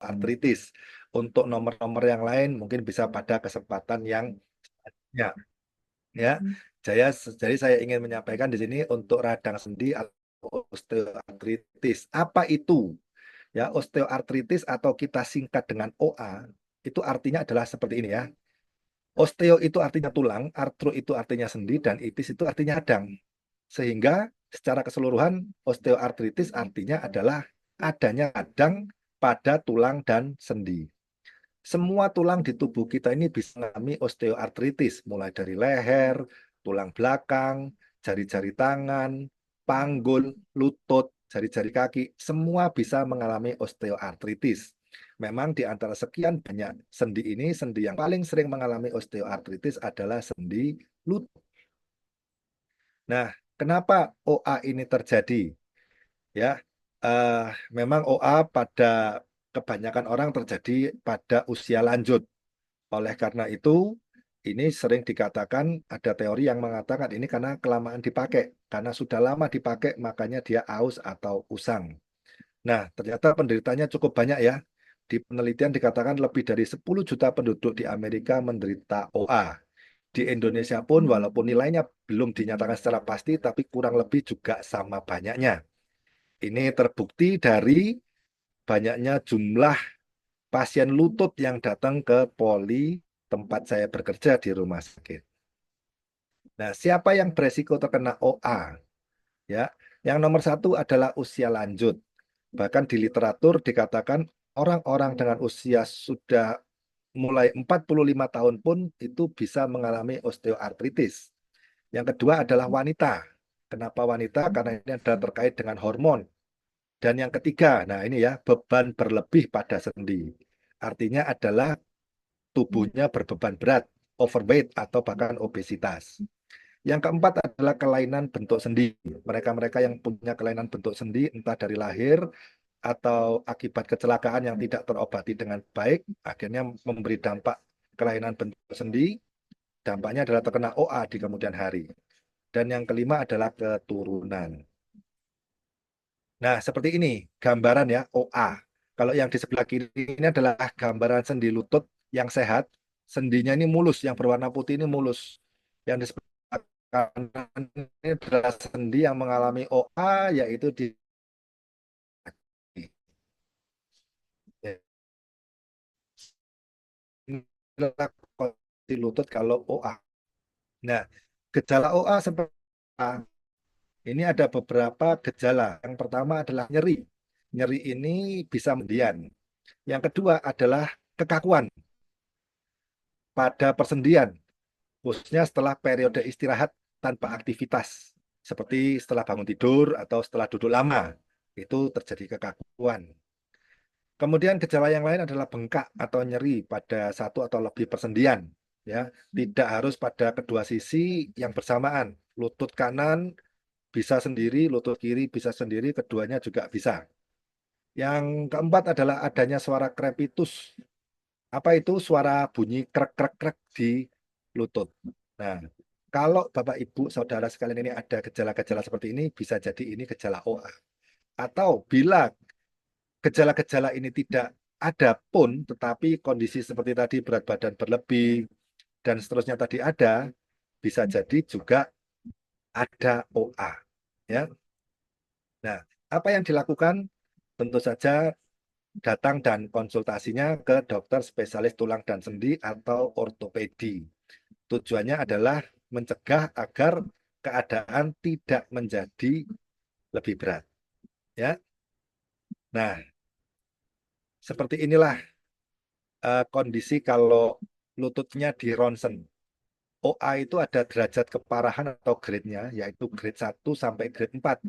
osteoartritis. Untuk nomor-nomor yang lain mungkin bisa pada kesempatan yang ya. Ya, jadi saya ingin menyampaikan di sini untuk radang sendi atau osteoartritis. Apa itu? Ya, osteoartritis atau kita singkat dengan OA, itu artinya adalah seperti ini ya. Osteo itu artinya tulang, artro itu artinya sendi, dan itis itu artinya radang. Sehingga secara keseluruhan osteoartritis artinya adalah adanya radang pada tulang dan sendi. Semua tulang di tubuh kita ini bisa mengalami osteoartritis, mulai dari leher, tulang belakang, jari-jari tangan, panggul, lutut, jari-jari kaki, semua bisa mengalami osteoartritis. Memang di antara sekian banyak sendi ini, sendi yang paling sering mengalami osteoartritis adalah sendi lutut. Nah, kenapa OA ini terjadi? Ya, memang OA pada kebanyakan orang terjadi pada usia lanjut. Oleh karena itu, ini sering dikatakan ada teori yang mengatakan ini karena kelamaan dipakai. Karena sudah lama dipakai, makanya dia aus atau usang. Nah, ternyata penderitanya cukup banyak ya. Di penelitian dikatakan lebih dari 10 juta penduduk di Amerika menderita OA. Di Indonesia pun walaupun nilainya belum dinyatakan secara pasti, tapi kurang lebih juga sama banyaknya. Ini terbukti dari banyaknya jumlah pasien lutut yang datang ke poli tempat saya bekerja di rumah sakit. Nah, siapa yang beresiko terkena OA? Ya, yang nomor satu adalah usia lanjut. Bahkan di literatur dikatakan orang-orang dengan usia sudah mulai 45 tahun pun itu bisa mengalami osteoartritis. Yang kedua adalah wanita. Kenapa wanita? Karena ini adalah terkait dengan hormon. Dan yang ketiga, nah ini ya, beban berlebih pada sendi. Artinya adalah tubuhnya berbeban berat, overweight, atau bahkan obesitas. Yang keempat adalah kelainan bentuk sendi. Mereka-mereka yang punya kelainan bentuk sendi, entah dari lahir atau akibat kecelakaan yang tidak terobati dengan baik, akhirnya memberi dampak kelainan bentuk sendi. Dampaknya adalah terkena OA di kemudian hari. Dan yang kelima adalah keturunan. Nah, seperti ini gambaran ya OA. Kalau yang di sebelah kiri ini adalah gambaran sendi lutut yang sehat. Sendinya ini mulus, yang berwarna putih ini mulus. Yang di sebelah kanan ini adalah sendi yang mengalami OA, yaitu di di lutut kalau OA. Nah, gejala OA seperti apa? Ini ada beberapa gejala. Yang pertama adalah nyeri. Nyeri ini bisa mendian. Yang kedua adalah kekakuan pada persendian, khususnya setelah periode istirahat tanpa aktivitas, seperti setelah bangun tidur atau setelah duduk lama, itu terjadi kekakuan. Kemudian gejala yang lain adalah bengkak atau nyeri pada satu atau lebih persendian. Ya, tidak harus pada kedua sisi yang bersamaan. Lutut kanan bisa sendiri, lutut kiri bisa sendiri, keduanya juga bisa. Yang keempat adalah adanya suara krepitus. Apa itu? Suara bunyi krek-krek-krek di lutut. Nah, kalau Bapak Ibu Saudara sekalian ini ada gejala-gejala seperti ini, bisa jadi ini gejala OA. Atau bila gejala-gejala ini tidak ada pun, tetapi kondisi seperti tadi berat badan berlebih dan seterusnya tadi ada, bisa jadi juga ada OA. Ya. Nah, apa yang dilakukan? Tentu saja datang dan konsultasinya ke dokter spesialis tulang dan sendi atau ortopedi. Tujuannya adalah mencegah agar keadaan tidak menjadi lebih berat. Ya, nah seperti inilah kondisi kalau lututnya di ronsen. OA itu ada derajat keparahan atau grade-nya, yaitu grade 1 sampai grade 4.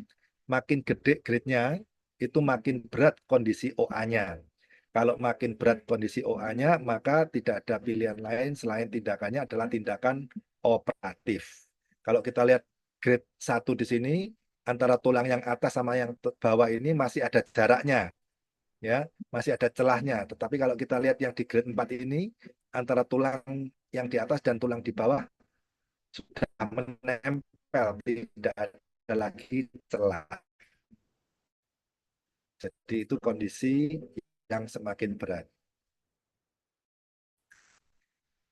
Makin gede grade-nya, itu makin berat kondisi OA-nya. Kalau makin berat kondisi OA-nya, maka tidak ada pilihan lain selain tindakannya adalah tindakan operatif. Kalau kita lihat grade 1 di sini, antara tulang yang atas sama yang bawah ini masih ada jaraknya, ya, masih ada celahnya. Tetapi kalau kita lihat yang di grade 4 ini, antara tulang yang di atas dan tulang di bawah sudah menempel, tidak ada lagi celah. Jadi itu kondisi yang semakin berat.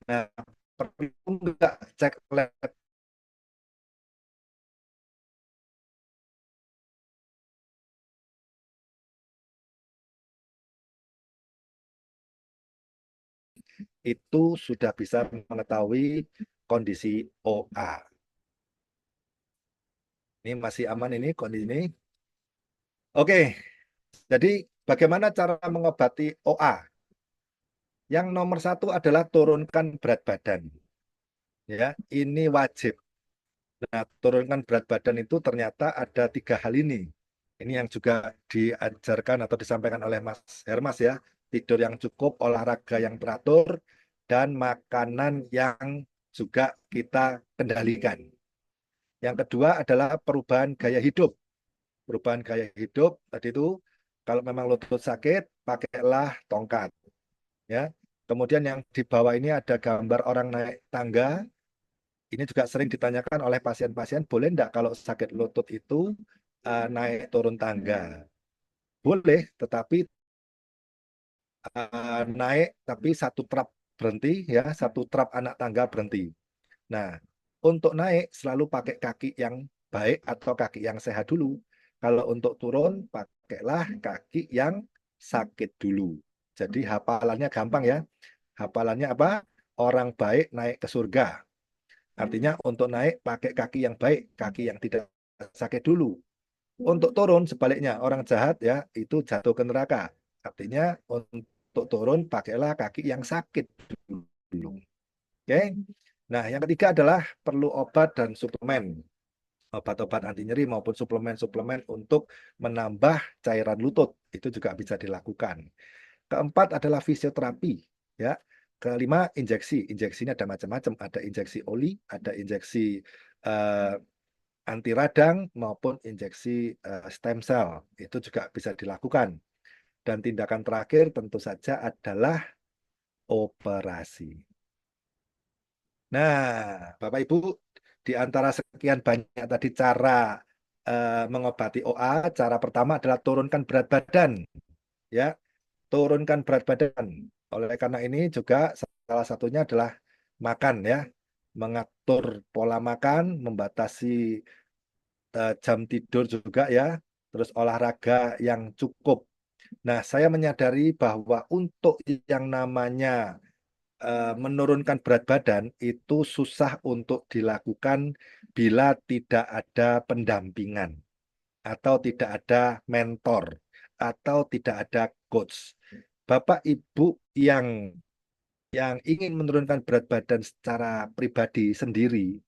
Nah, perlu nggak cek lab itu sudah bisa mengetahui kondisi OA. Ini masih aman ini kondisi ini. Oke, jadi bagaimana cara mengobati OA? Yang nomor satu adalah turunkan berat badan. Ya, ini wajib. Nah, turunkan berat badan itu ternyata ada 3 hal ini. Ini yang juga diajarkan atau disampaikan oleh Mas Hermas ya. Tidur yang cukup, olahraga yang teratur, dan makanan yang juga kita kendalikan. Yang kedua adalah perubahan gaya hidup. Perubahan gaya hidup tadi itu kalau memang lutut sakit, pakailah tongkat. Ya. Kemudian yang di bawah ini ada gambar orang naik tangga. Ini juga sering ditanyakan oleh pasien-pasien, boleh enggak kalau sakit lutut itu naik turun tangga? Boleh, tetapi naik tapi satu trap berhenti ya, satu trap anak tangga berhenti. Nah, untuk naik selalu pakai kaki yang baik atau kaki yang sehat dulu. Kalau untuk turun, pakailah kaki yang sakit dulu. Jadi hafalannya gampang ya. Hafalannya apa? Orang baik naik ke surga. Artinya untuk naik pakai kaki yang baik, kaki yang tidak sakit dulu. Untuk turun sebaliknya, orang jahat ya itu jatuh ke neraka. Artinya untuk turun pakailah kaki yang sakit dulu. Oke. Nah, yang ketiga adalah perlu obat dan suplemen. Obat-obat anti nyeri maupun suplemen-suplemen untuk menambah cairan lutut. Itu juga bisa dilakukan. Keempat adalah fisioterapi, ya. Kelima, injeksi. Injeksi ini ada macam-macam. Ada injeksi oli, ada injeksi eh, anti radang maupun injeksi stem cell. Itu juga bisa dilakukan. Dan tindakan terakhir tentu saja adalah operasi. Nah, Bapak Ibu, di antara sekian banyak tadi cara mengobati OA, cara pertama adalah turunkan berat badan, ya, turunkan berat badan. Oleh karena ini juga salah satunya adalah makan, ya, mengatur pola makan, membatasi jam tidur juga, ya, terus olahraga yang cukup. Nah, saya menyadari bahwa untuk yang namanya menurunkan berat badan itu susah untuk dilakukan bila tidak ada pendampingan atau tidak ada mentor atau tidak ada coach. Bapak Ibu yang ingin menurunkan berat badan secara pribadi sendiri,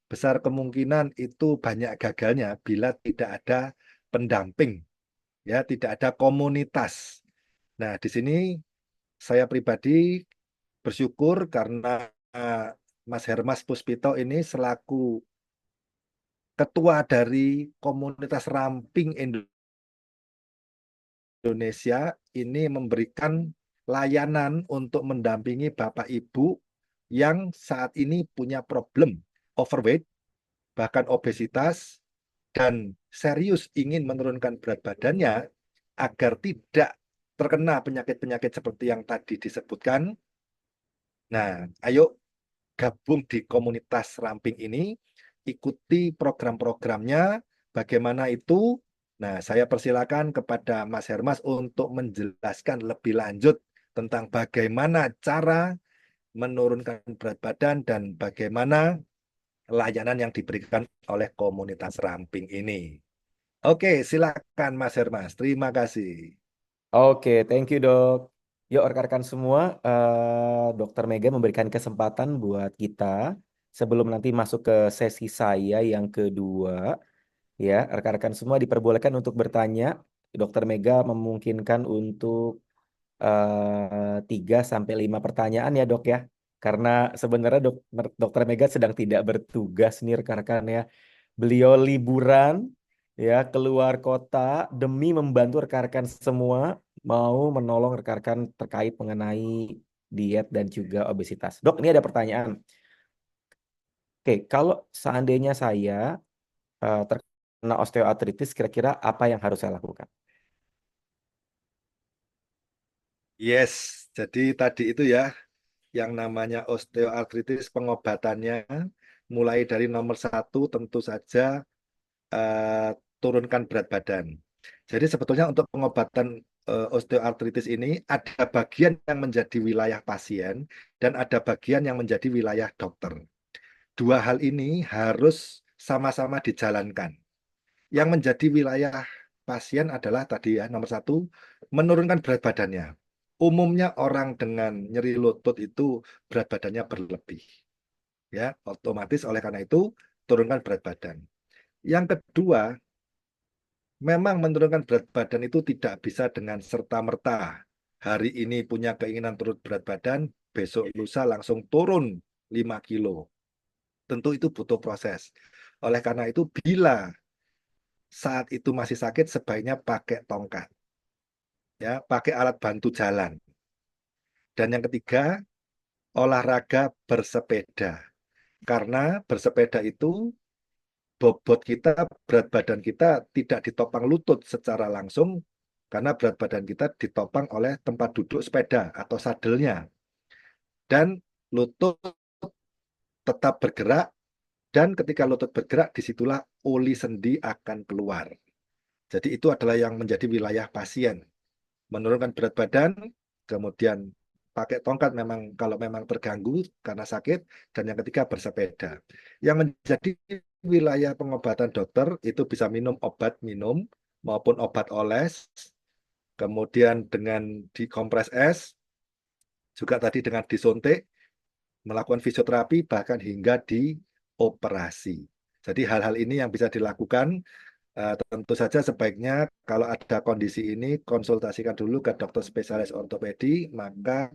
besar kemungkinan itu banyak gagalnya bila tidak ada pendamping, ya, tidak ada komunitas. Nah, di sini saya pribadi bersyukur karena Mas Hermas Puspito ini selaku ketua dari komunitas ramping Indonesia ini memberikan layanan untuk mendampingi Bapak Ibu yang saat ini punya problem overweight, bahkan obesitas, dan serius ingin menurunkan berat badannya agar tidak terkena penyakit-penyakit seperti yang tadi disebutkan. Nah, ayo gabung di komunitas ramping ini, ikuti program-programnya, bagaimana itu. Nah, saya persilakan kepada Mas Hermas untuk menjelaskan lebih lanjut tentang bagaimana cara menurunkan berat badan dan bagaimana layanan yang diberikan oleh komunitas ramping ini. Oke, silakan Mas Hermas. Terima kasih. Oke, thank you dok. Yuk rekan-rekan semua, Dokter Mega memberikan kesempatan buat kita sebelum nanti masuk ke sesi saya yang kedua. Ya, rekan-rekan semua diperbolehkan untuk bertanya. Dokter Mega memungkinkan untuk 3 sampai 5 pertanyaan ya dok ya. Karena sebenarnya Dokter Mega sedang tidak bertugas nih rekan-rekan ya. Beliau liburan ya keluar kota demi membantu rekan-rekan semua mau menolong rekan-rekan terkait mengenai diet dan juga obesitas. Dok, ini ada pertanyaan. Oke, kalau seandainya saya terkena osteoartritis, kira-kira apa yang harus saya lakukan? Yes, jadi tadi itu ya yang namanya osteoartritis pengobatannya mulai dari nomor satu tentu saja turunkan berat badan. Jadi sebetulnya untuk pengobatan osteoartritis ini ada bagian yang menjadi wilayah pasien dan ada bagian yang menjadi wilayah dokter. Dua hal ini harus sama-sama dijalankan. Yang menjadi wilayah pasien adalah tadi ya nomor satu menurunkan berat badannya. Umumnya orang dengan nyeri lutut itu berat badannya berlebih, ya otomatis oleh karena itu turunkan berat badan. Yang kedua, memang menurunkan berat badan itu tidak bisa dengan serta-merta. Hari ini punya keinginan turun berat badan, besok lusa langsung turun 5 kilo. Tentu itu butuh proses. Oleh karena itu, bila saat itu masih sakit, sebaiknya pakai tongkat, ya, pakai alat bantu jalan. Dan yang ketiga, olahraga bersepeda. Karena bersepeda itu bobot kita, berat badan kita tidak ditopang lutut secara langsung, karena berat badan kita ditopang oleh tempat duduk sepeda atau sadelnya. Dan lutut tetap bergerak, dan ketika lutut bergerak, disitulah uli sendi akan keluar. Jadi itu adalah yang menjadi wilayah pasien. Menurunkan berat badan, kemudian pakai tongkat memang kalau memang terganggu karena sakit, dan yang ketiga bersepeda. Yang menjadi wilayah pengobatan dokter itu bisa minum obat minum maupun obat oles, kemudian dengan dikompres es, juga tadi dengan disuntik, melakukan fisioterapi, bahkan hingga dioperasi. Jadi hal-hal ini yang bisa dilakukan. Tentu saja sebaiknya kalau ada kondisi ini konsultasikan dulu ke dokter spesialis ortopedi, maka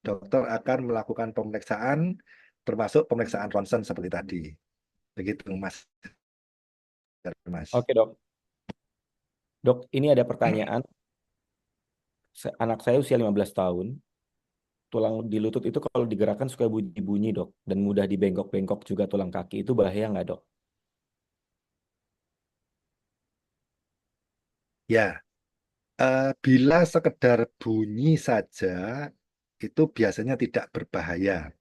dokter akan melakukan pemeriksaan termasuk pemeriksaan ronsen seperti tadi. Begitu Mas. Mas. Oke dok. Dok, ini ada pertanyaan. Anak saya usia 15 tahun. Tulang di lutut itu kalau digerakkan suka bunyi-bunyi dok. Dan mudah dibengkok-bengkok juga tulang kaki. Itu bahaya nggak dok? Ya, bila sekedar bunyi saja itu biasanya tidak berbahaya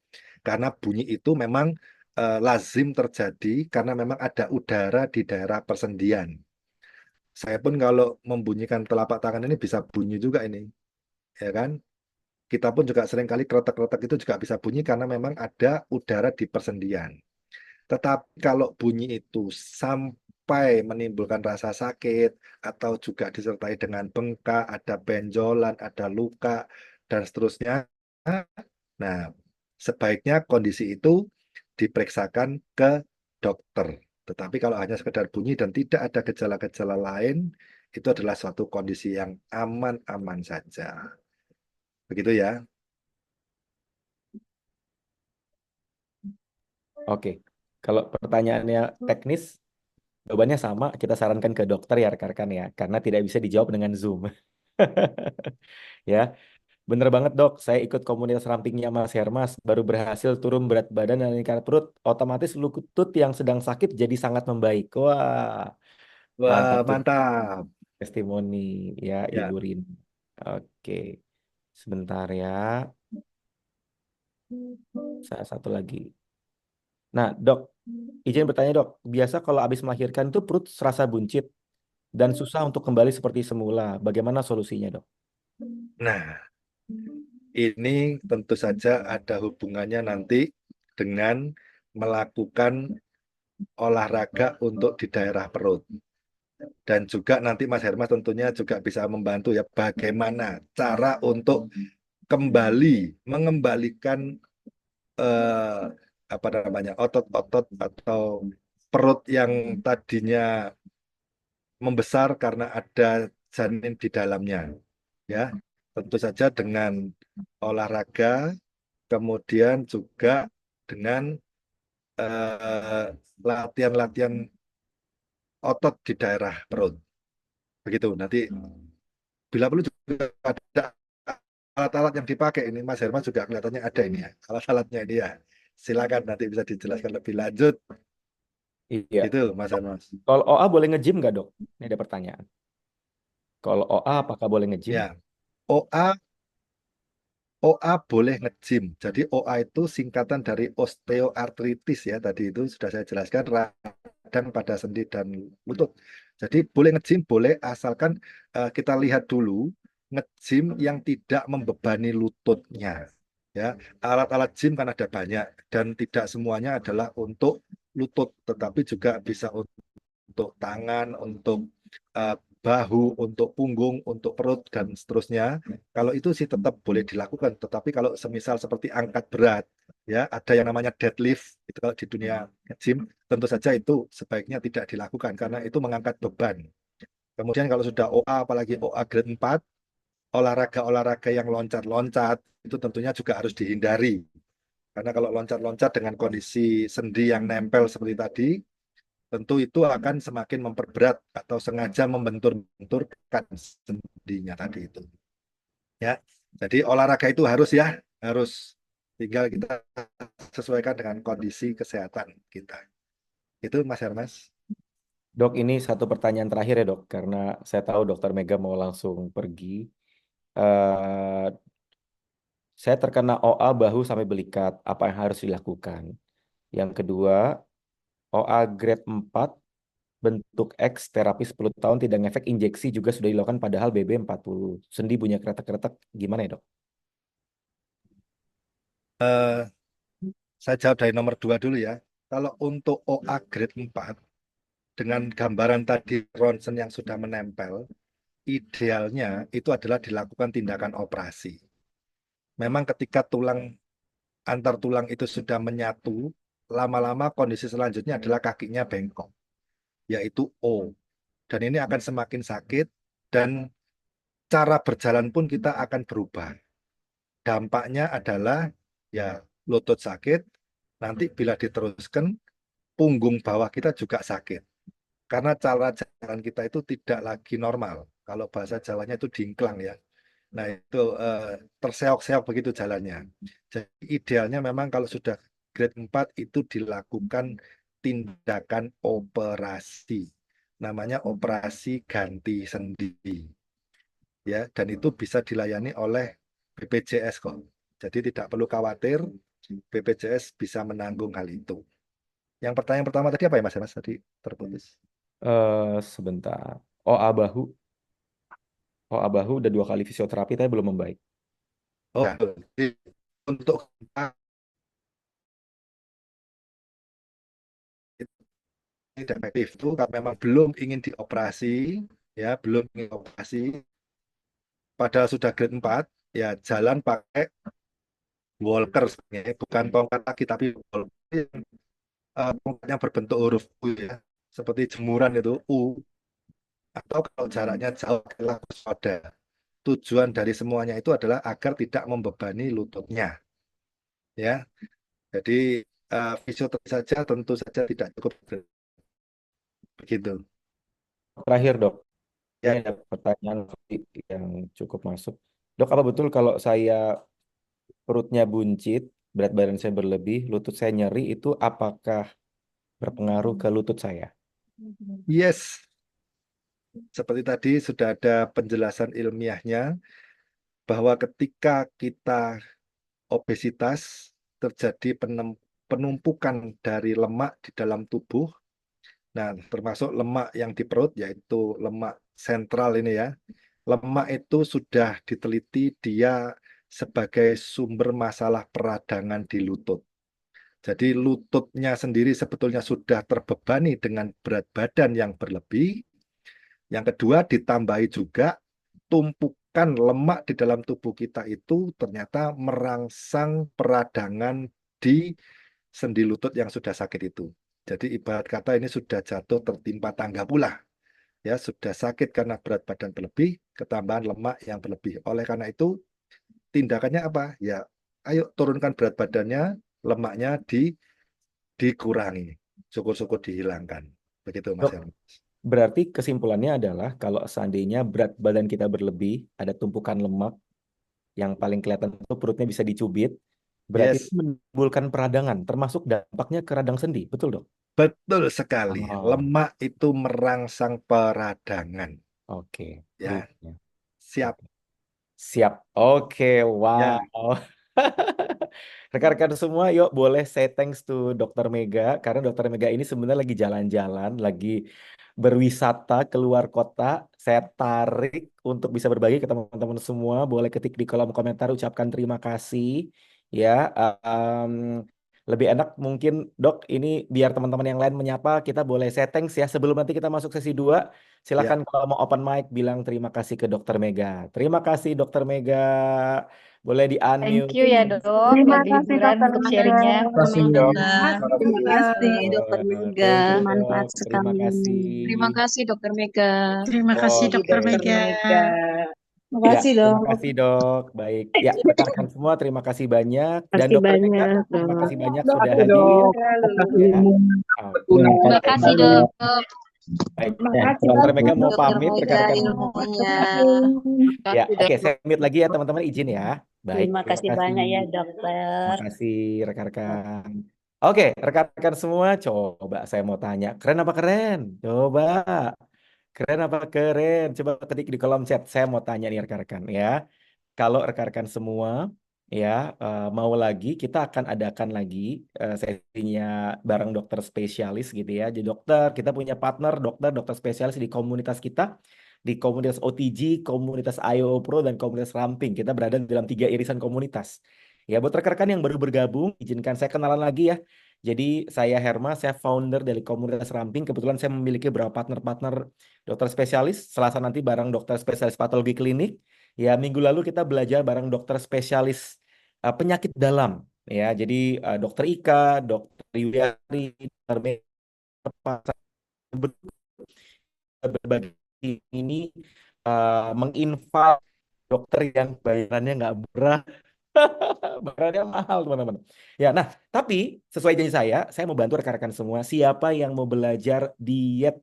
karena bunyi itu memang lazim terjadi karena memang ada udara di daerah persendian. Saya pun kalau membunyikan telapak tangan ini bisa bunyi juga ini, ya kan? Kita pun juga seringkali kretek-kretek itu juga bisa bunyi karena memang ada udara di persendian. Tetapi kalau bunyi itu sampai menimbulkan rasa sakit atau juga disertai dengan bengkak, ada benjolan, ada luka, dan seterusnya, nah sebaiknya kondisi itu diperiksakan ke dokter. Tetapi kalau hanya sekedar bunyi dan tidak ada gejala-gejala lain, itu adalah suatu kondisi yang aman-aman saja. Begitu ya. Oke. Kalau pertanyaannya teknis, jawabannya sama. Kita sarankan ke dokter ya rekan-rekan ya. Karena tidak bisa dijawab dengan Zoom. Ya, bener banget dok. Saya ikut komunitas rampingnya Mas Hermas. Baru berhasil turun berat badan dan lingkar perut. Otomatis lutut yang sedang sakit jadi sangat membaik. Wah, Wah, mantap tuh. mantap. Testimoni ya Ibu Ya. Rin. Oke, sebentar ya. Satu lagi. Nah, dok, izin bertanya dok. Biasa kalau habis melahirkan itu perut serasa buncit dan susah untuk kembali seperti semula. Bagaimana solusinya dok? Nah, ini tentu saja ada hubungannya nanti dengan melakukan olahraga untuk di daerah perut. Dan juga nanti Mas Hermas tentunya juga bisa membantu ya bagaimana cara untuk kembali mengembalikan eh, apa namanya otot-otot atau perut yang tadinya membesar karena ada janin di dalamnya. Ya, tentu saja dengan olahraga, kemudian juga dengan latihan-latihan otot di daerah perut. Begitu. Nanti bila perlu juga ada alat-alat yang dipakai ini Mas Herman juga kelihatannya ada ini ya. Alat-alatnya ini ya. Silakan nanti bisa dijelaskan lebih lanjut. Iya. Gitu Mas Dok, Herman. kalau OA boleh nge-gym nggak dok? Ini ada pertanyaan. Kalau OA apakah boleh nge-gym? Ya. OA OA boleh nge-gym. Jadi OA itu singkatan dari osteoartritis ya. Tadi itu sudah saya jelaskan radang pada sendi dan lutut. Jadi boleh nge-gym, boleh asalkan kita lihat dulu nge-gym yang tidak membebani lututnya. Ya, alat-alat gym kan ada banyak dan tidak semuanya adalah untuk lutut, tetapi juga bisa untuk tangan, untuk bahu, untuk punggung, untuk perut, dan seterusnya. Kalau itu sih tetap boleh dilakukan. Tetapi kalau semisal seperti angkat berat, ya ada yang namanya deadlift, itu kalau di dunia gym, tentu saja itu sebaiknya tidak dilakukan karena itu mengangkat beban. Kemudian kalau sudah OA, apalagi OA grade 4, olahraga-olahraga yang loncat-loncat, itu tentunya juga harus dihindari. Karena kalau loncat-loncat dengan kondisi sendi yang nempel seperti tadi, tentu itu akan semakin memperberat atau sengaja membentur-benturkan sendinya tadi itu. Ya, jadi olahraga itu harus ya, harus tinggal kita sesuaikan dengan kondisi kesehatan kita. Itu Mas Hermes. Dok, ini satu pertanyaan terakhir ya dok, karena saya tahu Dokter Mega mau langsung pergi. Eh, saya terkena OA bahu sampai belikat, apa yang harus dilakukan? Yang kedua, OA grade 4 bentuk X terapi 10 tahun tidak ngefek, injeksi juga sudah dilakukan padahal BB 40. Sendi punya kretek-kretek, gimana ya dok? Eh, saya jawab dari nomor 2 dulu ya. Kalau untuk OA grade 4 dengan gambaran tadi ronsen yang sudah menempel, idealnya itu adalah dilakukan tindakan operasi. Memang ketika tulang antar tulang itu sudah menyatu, lama-lama kondisi selanjutnya adalah kakinya bengkok, yaitu O. Dan ini akan semakin sakit dan cara berjalan pun kita akan berubah. Dampaknya adalah ya lutut sakit, nanti bila diteruskan punggung bawah kita juga sakit. Karena cara jalan kita itu tidak lagi normal. Kalau bahasa Jawanya itu dingklang ya. Nah itu terseok-seok begitu jalannya. Jadi idealnya memang kalau sudah grade 4 itu dilakukan tindakan operasi. Namanya operasi ganti sendi. Ya, dan itu bisa dilayani oleh BPJS kok. Jadi tidak perlu khawatir, BPJS bisa menanggung hal itu. Yang pertanyaan pertama tadi apa ya Mas? Mas tadi terputus. Sebentar. OA bahu, OA bahu udah 2 kali fisioterapi tapi belum membaik. Oh, jadi untuk tidak efektif itu kalau memang belum ingin dioperasi, ya belum ingin operasi, padahal sudah grade 4, ya jalan pakai walker sebenarnya, bukan tongkat lagi tapi walker yang tongkatnya berbentuk huruf U ya, seperti jemuran itu U, atau kalau jaraknya jauh adalah roda. Tujuan dari semuanya itu adalah agar tidak membebani lututnya, ya. Jadi fisioterapi saja tentu saja tidak cukup begitu. Terakhir dok, ini Ya, ada pertanyaan yang cukup masuk. Dok, apa betul kalau saya perutnya buncit, berat badan saya berlebih, lutut saya nyeri, itu apakah berpengaruh ke lutut saya? yes. Seperti tadi sudah ada penjelasan ilmiahnya bahwa ketika kita obesitas terjadi penumpukan dari lemak di dalam tubuh. Nah, termasuk lemak yang di perut yaitu lemak sentral ini ya. Lemak itu sudah diteliti dia sebagai sumber masalah peradangan di lutut. Jadi lututnya sendiri sebetulnya sudah terbebani dengan berat badan yang berlebih. Yang kedua ditambahi juga tumpukan lemak di dalam tubuh kita itu ternyata merangsang peradangan di sendi lutut yang sudah sakit itu. Jadi ibarat kata ini sudah jatuh tertimpa tangga pula. Ya, sudah sakit karena berat badan berlebih, ketambahan lemak yang berlebih. Oleh karena itu, tindakannya apa? Ya, ayo turunkan berat badannya, lemaknya dikurangi. Syukur-syukur dihilangkan. Begitu Mas Dok, Hermes. berarti kesimpulannya adalah kalau seandainya berat badan kita berlebih, ada tumpukan lemak yang paling kelihatan itu perutnya bisa dicubit, berarti itu Yes, menimbulkan peradangan, termasuk dampaknya ke radang sendi, betul dok? betul sekali. Oh, Lemak itu merangsang peradangan. oke. Ya, Rupanya. siap. Oke. Siap. Oke, Ya, wow. Rekan-rekan semua, yuk boleh say thanks to Dokter Mega karena Dokter Mega ini sebenarnya lagi jalan-jalan, lagi berwisata keluar kota. Saya tarik untuk bisa berbagi ke teman-teman semua. Boleh ketik di kolom komentar, ucapkan terima kasih. Ya, em, lebih enak mungkin Dok, ini biar teman-teman yang lain menyapa, kita boleh say thanks ya. Sebelum nanti kita masuk sesi 2, ya. silakan kalau mau open mic bilang terima kasih ke Dokter Mega. Terima kasih Dokter Mega. Boleh Thank di-unmute. you ya dok, Terima lagi kasih liburan Dokter untuk Mega. sharingnya. Terima kasih Dok. dokter. Terima kasih Dokter Thank you Mega. dok. Bermanfaat Terima sekali. kasih. Terima kasih Dokter Mega. Terima kasih Oke. dokter Dokter Mega. Mega. Terima Ya, kasih terima dok. kasih dok. Baik. Ya, rekan-rekan semua terima kasih banyak. Dan Kasih Dokter Mega, banyak terima dok. kasih banyak Dok, sudah Oke hadir. dok. selalu. Atas Ya. ilmu Oke. Terima kasih dok. Baik. Terima Ya, kasih Dokter Mega mau Dokter pamit Mega rekan-rekan. ilmunya. Ya, Kasih oke. dok. Saya pamit lagi ya teman-teman, izin ya. Baik, Terima terima kasih kasih. banyak ya Terima dokter. kasih rekan-rekan. Oke, rekan-rekan semua, coba saya mau tanya, keren apa keren? Coba, keren apa keren? Coba ketik di kolom chat. Saya mau tanya nih rekan-rekan ya. Kalau rekan-rekan semua ya mau lagi, kita akan adakan lagi sesinya bareng dokter spesialis gitu ya. Jadi dokter, kita punya partner dokter spesialis di komunitas kita, di komunitas OTG, komunitas IO Pro, dan komunitas Ramping. Kita berada dalam 3 irisan komunitas. Ya, buat rekan-rekan yang baru bergabung, izinkan saya kenalan lagi ya. Jadi saya Herma, saya founder dari komunitas Ramping. Kebetulan saya memiliki beberapa partner-partner dokter spesialis. Selasa nanti bareng dokter spesialis patologi klinik. Ya, minggu lalu kita belajar bareng dokter spesialis penyakit dalam. Ya, jadi dokter Ika, dokter Yuyari, dokter Mega, berbagai ini menginvite dokter yang bayarannya nggak murah, bayarannya mahal teman-teman. Ya, nah tapi sesuai janji saya mau bantu rekan-rekan semua. Siapa yang mau belajar diet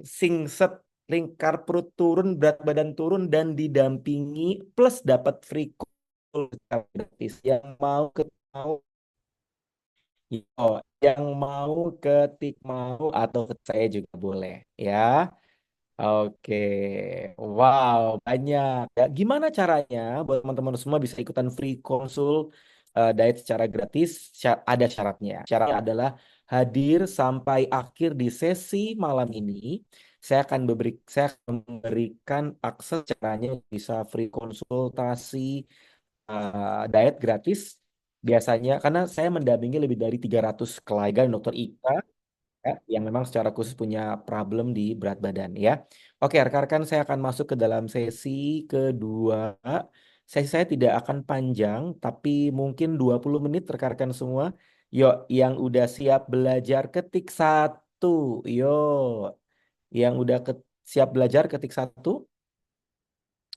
singset, lingkar perut turun, berat badan turun, dan didampingi plus dapat free call gratis. Yang mau mau yang mau ketik mau atau ke saya juga boleh ya. Oke, wow, banyak. Ya, gimana caranya buat teman-teman semua bisa ikutan free konsul diet secara gratis? Ada syaratnya. Syaratnya adalah hadir sampai akhir di sesi malam ini. Saya akan memberikan akses caranya bisa free konsultasi diet gratis. Biasanya karena saya mendampingi lebih dari 300 klien dokter Ika ya, yang memang secara khusus punya problem di berat badan ya. Oke, rekan-rekan saya akan masuk ke dalam sesi kedua. Sesi saya tidak akan panjang, tapi mungkin 20 menit rekan-rekan semua. Yuk, yang udah siap belajar ketik satu. Yuk, yang udah siap belajar ketik satu.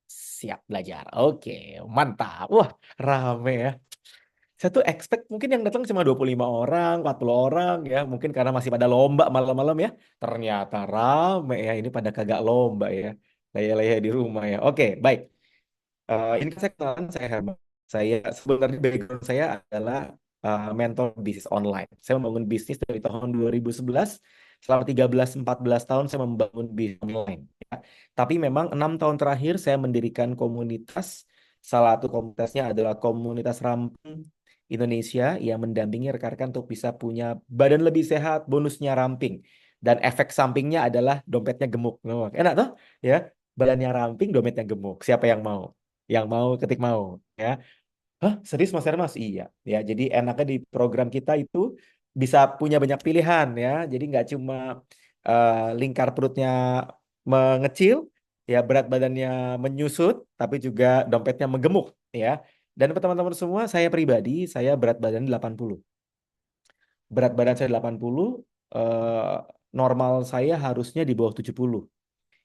Siap belajar. Oke, mantap. Wah, rame ya. Saya tuh expect mungkin yang datang cuma 25 orang, 40 orang ya. Mungkin karena masih pada lomba malam-malam ya. Ternyata rame ya. Ini pada kagak lomba ya. Laya-laya di rumah ya. Oke, baik. Ini kan saya kenalan, saya Herman. Saya sebenarnya background saya adalah mentor bisnis online. Saya membangun bisnis dari tahun 2011. Selama 13-14 tahun saya membangun bisnis online. Ya. Tapi memang 6 tahun terakhir saya mendirikan komunitas. Salah satu komunitasnya adalah komunitas Ramping Indonesia yang mendampingi rekan-rekan untuk bisa punya badan lebih sehat, bonusnya ramping. Dan efek sampingnya adalah dompetnya gemuk. Nah, enak tuh ya, badannya ramping, dompetnya gemuk. Siapa yang mau? Yang mau ketik mau ya. Hah, serius Mas Hermas? Iya. Ya, jadi enaknya di program kita itu bisa punya banyak pilihan ya. Jadi nggak cuma lingkar perutnya mengecil, ya berat badannya menyusut, tapi juga dompetnya menggemuk ya. Dan teman-teman semua, saya pribadi, saya berat badan 80. Berat badan saya 80, eh, normal saya harusnya di bawah 70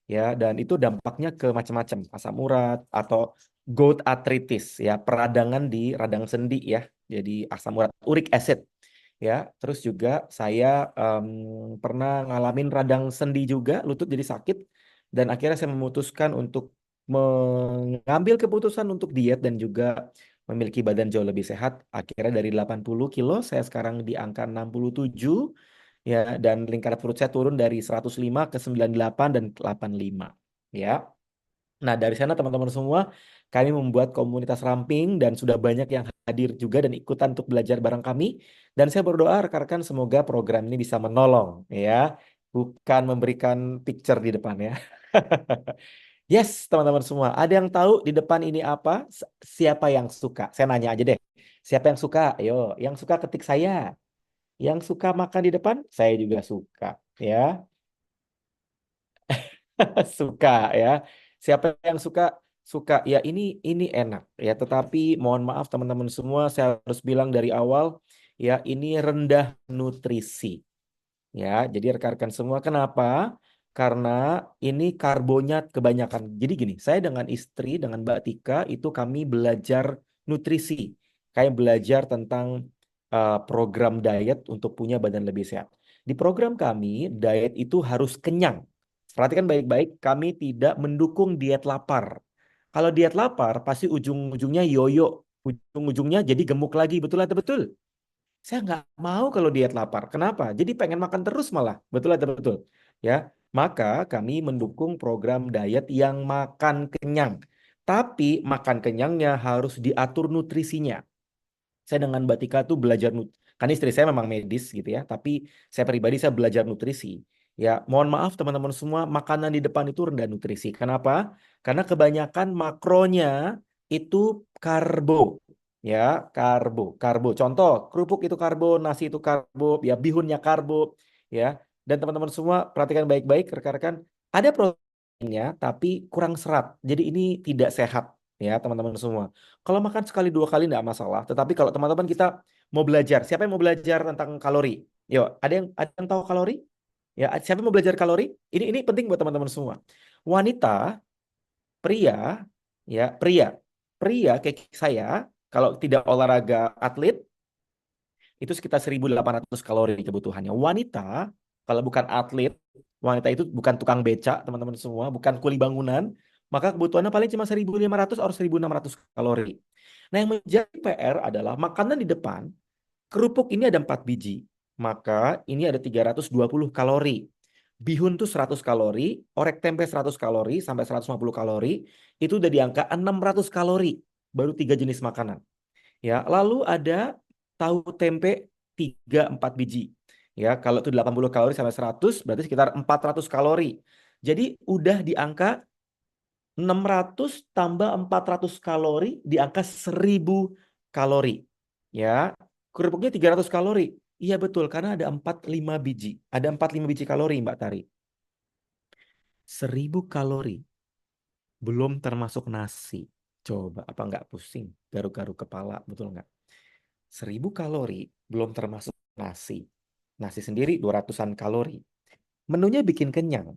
ya, dan itu dampaknya ke macam-macam, asam urat atau gout arthritis ya, peradangan di radang sendi ya, jadi asam urat, uric acid ya. Terus juga saya pernah ngalamin radang sendi juga, lutut jadi sakit, dan akhirnya saya memutuskan untuk mengambil keputusan untuk diet dan juga memiliki badan jauh lebih sehat. Akhirnya dari 80 kilo saya sekarang di angka 67 ya, dan lingkar perut saya turun dari 105 ke 98 dan 85 ya. Nah, dari sana teman-teman semua Kami membuat komunitas ramping dan sudah banyak yang hadir juga dan ikutan untuk belajar bareng kami. Dan saya berdoa rekan-rekan semoga program ini bisa menolong ya, bukan memberikan picture di depan ya. Yes, teman-teman semua. Ada yang tahu di depan ini apa? Siapa yang suka? Saya nanya aja deh. Siapa yang suka? Ayo, yang suka ketik saya. Yang suka makan di depan, saya juga suka. Ya, suka ya. Siapa yang suka? Suka. Ya, ini enak ya. Tetapi mohon maaf teman-teman semua, saya harus bilang dari awal ya, ini rendah nutrisi. Ya, jadi rekan-rekan semua kenapa? Karena ini karbonya kebanyakan. Jadi gini, saya dengan istri, dengan Mbak Tika, itu kami belajar nutrisi. Kayak belajar tentang program diet untuk punya badan lebih sehat. Di program kami, diet itu harus kenyang. Perhatikan baik-baik, kami tidak mendukung diet lapar. Kalau diet lapar, pasti ujung-ujungnya yoyo. Ujung-ujungnya jadi gemuk lagi, betul atau betul? Saya nggak mau kalau diet lapar. Kenapa? Jadi pengen makan terus malah. Betul atau betul? Ya, maka kami mendukung program diet yang makan kenyang. Tapi makan kenyangnya harus diatur nutrisinya. Saya dengan Mbak Tika tuh belajar kan istri saya memang medis gitu ya, tapi saya pribadi saya belajar nutrisi. Ya, mohon maaf teman-teman semua, makanan di depan itu rendah nutrisi. Kenapa? Karena kebanyakan makronya itu karbo. Ya, karbo. Contoh, kerupuk itu karbo, nasi itu karbo, ya bihunnya karbo, ya. Dan teman-teman semua perhatikan baik-baik rekan-rekan, ada proteinnya tapi kurang serat. Jadi ini tidak sehat ya, teman-teman semua. Kalau makan sekali dua kali tidak masalah. Tetapi kalau teman-teman kita mau belajar, siapa yang mau belajar tentang kalori? Yo, ada yang tahu kalori? Ya, siapa yang mau belajar kalori? Ini penting buat teman-teman semua. Wanita, pria, ya pria kayak saya, kalau tidak olahraga atlet itu sekitar 1.800 kalori kebutuhannya. Wanita, kalau bukan atlet, wanita itu bukan tukang beca, teman-teman semua, bukan kuli bangunan, maka kebutuhannya paling cuma 1.500 atau 1.600 kalori. Nah, yang menjadi PR adalah makanan di depan, kerupuk ini ada 4 biji, maka ini ada 320 kalori. Bihun tuh 100 kalori, orek tempe 100 kalori sampai 150 kalori, itu udah di angka 600 kalori, baru 3 jenis makanan. Ya, lalu ada tahu tempe 3-4 biji. Ya, kalau itu 80 kalori sampai 100 berarti sekitar 400 kalori. Jadi udah di angka 600 tambah 400 kalori di angka 1.000 kalori. Ya, kerupuknya 300 kalori. Iya betul, karena ada 45 biji. Ada 45 biji kalori, Mbak Tari. 1.000 kalori. Belum termasuk nasi. Coba, apa nggak pusing? Garu-garu kepala, betul nggak? 1.000 kalori belum termasuk nasi. Nasi sendiri 200-an kalori. Menunya bikin kenyang.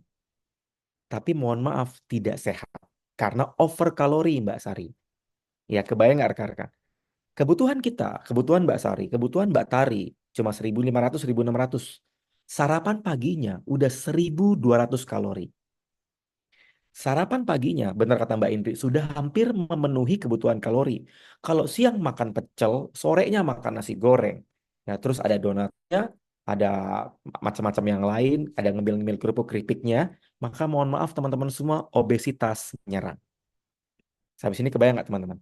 Tapi mohon maaf, tidak sehat. Karena over kalori, Mbak Sari. Ya, kebayang nggak rekan-rekan? Kebutuhan kita, kebutuhan Mbak Sari, kebutuhan Mbak Tari, cuma 1.500, 1.600. Sarapan paginya udah 1.200 kalori. Sarapan paginya, benar kata Mbak Indri, sudah hampir memenuhi kebutuhan kalori. Kalau siang makan pecel, sorenya makan nasi goreng. Ya, terus ada donatnya, ada macam-macam yang lain, ada ngemil-ngemil kerupuk keripiknya, maka mohon maaf teman-teman semua, obesitas menyerang. Sampai sini kebayang nggak teman-teman?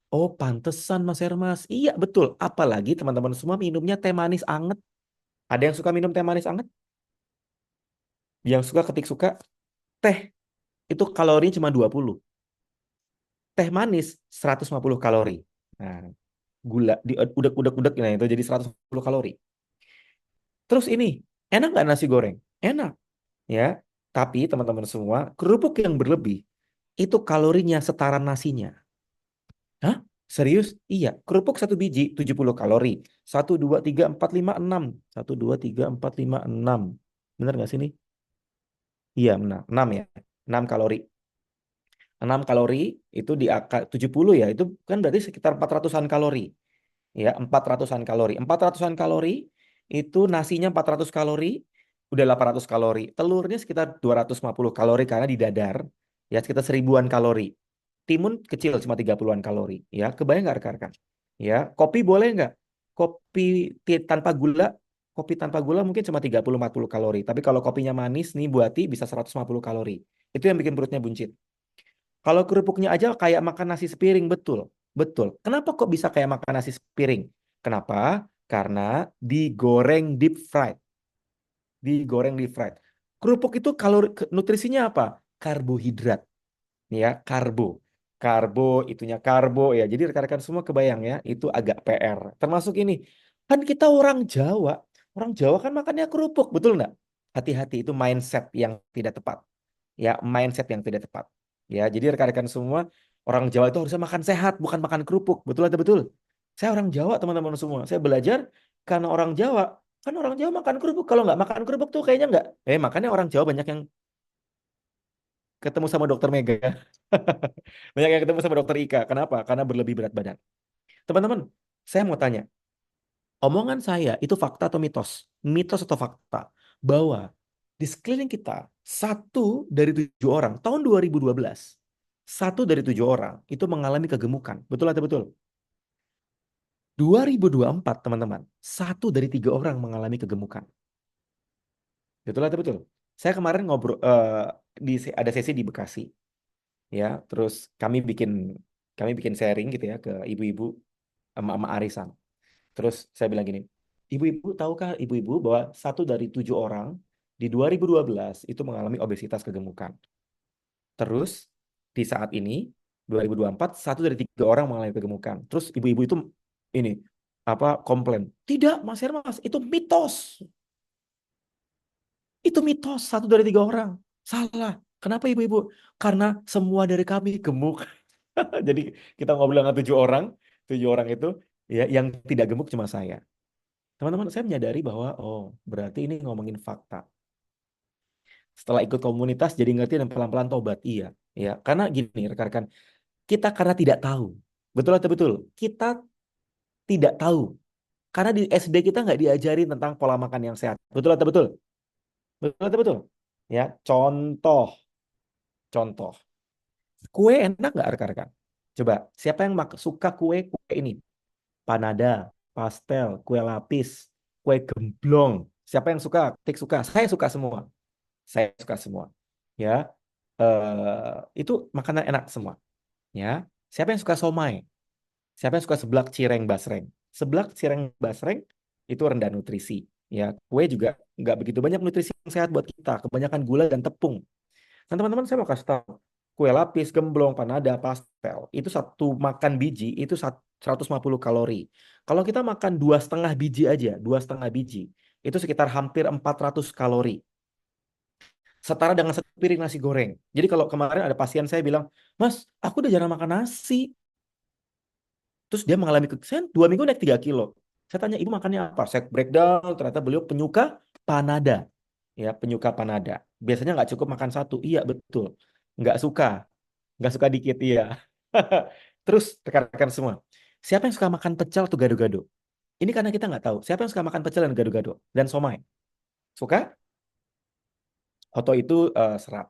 Oh, pantesan Mas Hermas. Iya, betul. Apalagi teman-teman semua minumnya teh manis anget. Ada yang suka minum teh manis anget? Yang suka ketik suka, teh itu kalorinya cuma 20. Teh manis 150 kalori. Nah, gula di udek-udek nah itu jadi 110 kalori. Terus ini, enak nggak nasi goreng? Enak, ya. Tapi teman-teman semua, kerupuk yang berlebih itu kalorinya setara nasinya. Hah? Serius? Iya, kerupuk satu biji 70 kalori. 1, 2, 3, 4, 5, 6. 1, 2, 3, 4, 5, 6. Benar nggak sih ini? Iya, benar. 6 ya. 6 kalori. 6 kalori itu di angka 70 ya, itu kan berarti sekitar 400-an kalori. Ya, 400-an kalori. 400-an kalori itu nasinya 400 kalori, udah 800 kalori. Telurnya sekitar 250 kalori karena di dadar, ya sekitar 1.000-an kalori. Timun kecil cuma 30-an kalori. Ya, kebayang nggak rekan-rekan? Ya, kopi boleh nggak? Kopi tanpa gula, kopi tanpa gula mungkin cuma 30-40 kalori. Tapi kalau kopinya manis nih buati bisa 150 kalori. Itu yang bikin perutnya buncit. Kalau kerupuknya aja kayak makan nasi sepiring, betul. Betul. Kenapa kok bisa kayak makan nasi sepiring? Kenapa? Karena digoreng deep fried. Digoreng deep fried. Kerupuk itu nutrisinya apa? Karbohidrat. Ya, karbo. Karbo, itunya karbo ya. Jadi rekan-rekan semua kebayang ya, itu agak PR. Termasuk ini. Kan kita orang Jawa. Orang Jawa kan makannya kerupuk, betul nggak? Hati-hati, itu mindset yang tidak tepat. Ya, mindset yang tidak tepat. Ya, jadi rekan-rekan semua, orang Jawa itu harusnya makan sehat, bukan makan kerupuk. Betul atau betul? Saya orang Jawa, teman-teman semua. Saya belajar karena orang Jawa. Kan orang Jawa makan kerupuk. Kalau nggak makan kerupuk tuh kayaknya nggak. Makanya orang Jawa banyak yang ketemu sama dokter Mega. Banyak yang ketemu sama dokter Ika. Kenapa? Karena berlebih berat badan. Teman-teman, saya mau tanya. Omongan saya itu fakta atau mitos? Mitos atau fakta? Bahwa di sekeliling kita, 1 dari 7 orang, tahun 2012, 1 dari 7 orang itu mengalami kegemukan. Betul atau betul? 2024, teman-teman, 1 dari 3 orang mengalami kegemukan. Betul atau betul? Saya kemarin ngobrol, ada sesi di Bekasi. Ya, terus kami bikin sharing gitu ya ke ibu-ibu, emak-emak arisan. Terus saya bilang gini, ibu-ibu tahukah ibu-ibu bahwa 1 dari 7 orang di 2012 itu mengalami obesitas kegemukan. Terus di saat ini 2024 1 dari 3 orang mengalami kegemukan. Terus ibu-ibu itu ini komplain, tidak Mas Hermas, itu mitos. Itu mitos, 1 dari 3 orang. Salah. Kenapa ibu-ibu? Karena semua dari kami gemuk. Jadi kita ngobrol dengan 7 orang, 7 orang itu ya yang tidak gemuk cuma saya. Teman-teman, saya menyadari bahwa berarti ini ngomongin fakta. Setelah ikut komunitas jadi ngerti dan pelan-pelan tobat. Iya, ya. Karena gini rekan-rekan, kita karena tidak tahu. Betul atau betul? Kita tidak tahu. Karena di SD kita nggak diajarin tentang pola makan yang sehat. Betul atau betul? Betul atau betul? Ya, contoh. Kue enak nggak rekan-rekan? Coba, siapa yang suka kue ini? Panada, pastel, kue lapis, kue gemblong. Siapa yang suka? Tik suka. Saya suka semua. Saya suka semua. Ya, itu makanan enak semua. Ya, siapa yang suka somai? Siapa yang suka seblak cireng basreng? Seblak cireng basreng itu rendah nutrisi. Ya, kue juga nggak begitu banyak nutrisi yang sehat buat kita. Kebanyakan gula dan tepung. Nah, teman-teman, saya mau kasih tahu. Kue lapis, gemblong, panada, pastel, itu satu makan biji, itu 150 kalori. Kalau kita makan 2,5 biji aja, 2,5 biji, itu sekitar hampir 400 kalori. Setara dengan 1 piring nasi goreng. Jadi kalau kemarin ada pasien saya bilang, Mas, aku udah jarang makan nasi. Terus dia mengalami saya 2 minggu naik 3 kilo. Saya tanya, ibu makannya apa? Saya breakdown, ternyata beliau penyuka panada. Ya, penyuka panada. Biasanya nggak cukup makan satu. Iya, betul. Nggak suka. Nggak suka dikit, iya. Terus rekan-rekan semua. Siapa yang suka makan pecel atau gado-gado? Ini karena kita nggak tahu. Siapa yang suka makan pecel dan gado-gado? Dan somai? Suka? Atau itu serat?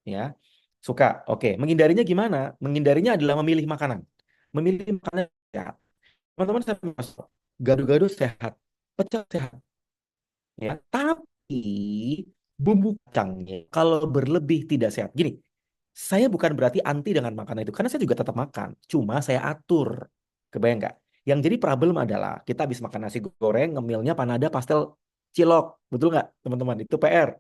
Ya. Suka. Oke. Menghindarinya gimana? Menghindarinya adalah memilih makanan. Memilih makanan yang sehat. Teman-teman, saya masuk. Gado-gado sehat. Pecel sehat. Ya. Tapi bumbu kacangnya kalau berlebih tidak sehat. Gini, saya bukan berarti anti dengan makanan itu, karena saya juga tetap makan. Cuma saya atur. Kebayang nggak? Yang jadi problem adalah kita habis makan nasi goreng, ngemilnya panada, pastel, cilok. Betul nggak, teman-teman? Itu PR.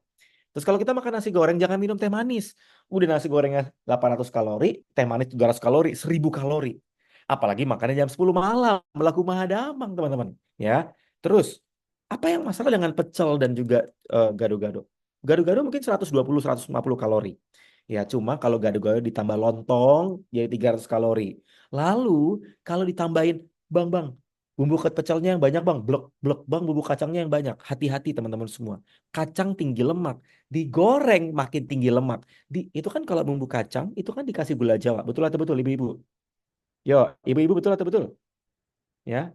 Terus kalau kita makan nasi goreng, jangan minum teh manis. Udah nasi gorengnya 800 kalori, teh manis 200 kalori, 1000 kalori. Apalagi makannya jam 10 malam, melaku mahadamang, teman-teman. Ya. Terus, apa yang masalah dengan pecel dan juga gado-gado? Gado-gado mungkin 120-150 kalori. Ya, cuma kalau gado-gado ditambah lontong, jadi 300 kalori. Lalu, kalau ditambahin, bang, bumbu pecelnya yang banyak bang, blok bang, bumbu kacangnya yang banyak. Hati-hati teman-teman semua. Kacang tinggi lemak, digoreng makin tinggi lemak. Itu kan kalau bumbu kacang, itu kan dikasih gula Jawa. Betul atau betul, ibu-ibu? Yo, ibu-ibu, betul atau betul? Ya.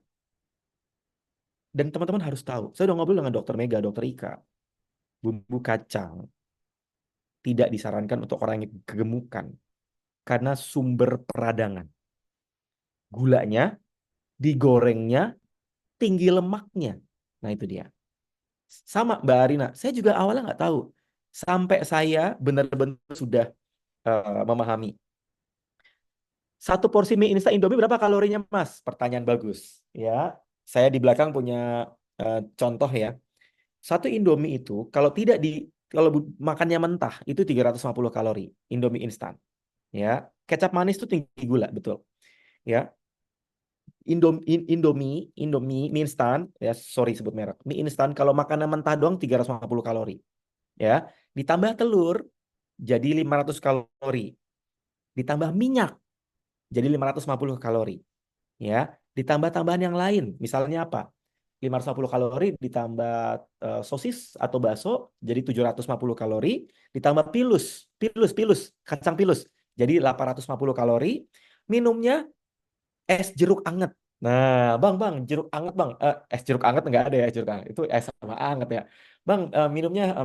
Dan teman-teman harus tahu, saya udah ngobrol dengan dokter Mega, dokter Ika. Bumbu kacang tidak disarankan untuk orang yang kegemukan karena sumber peradangan. Gulanya, digorengnya, tinggi lemaknya. Nah, itu dia. Sama Mbak Arina, saya juga awalnya nggak tahu. Sampai saya benar-benar sudah memahami. Satu porsi mie instan Indomie berapa kalorinya, Mas? Pertanyaan bagus. Ya, saya di belakang punya contoh ya. Satu Indomie itu kalau makannya mentah itu 350 kalori Indomie instan. Ya, kecap manis itu tinggi gula, betul. Ya, Indomie mie instan, ya sorry sebut merek. Mie instan kalau makanan mentah doang 350 kalori. Ya, ditambah telur jadi 500 kalori. Ditambah minyak jadi 550 kalori. Ya, ditambah tambahan yang lain. Misalnya apa? 550 kalori ditambah sosis atau bakso jadi 750 kalori, ditambah pilus, kacang pilus jadi 850 kalori. Minumnya es jeruk anget. Nah, Bang, jeruk anget, Bang. Es jeruk anget enggak ada ya, es jeruk anget. Itu es sama anget ya. Bang, minumnya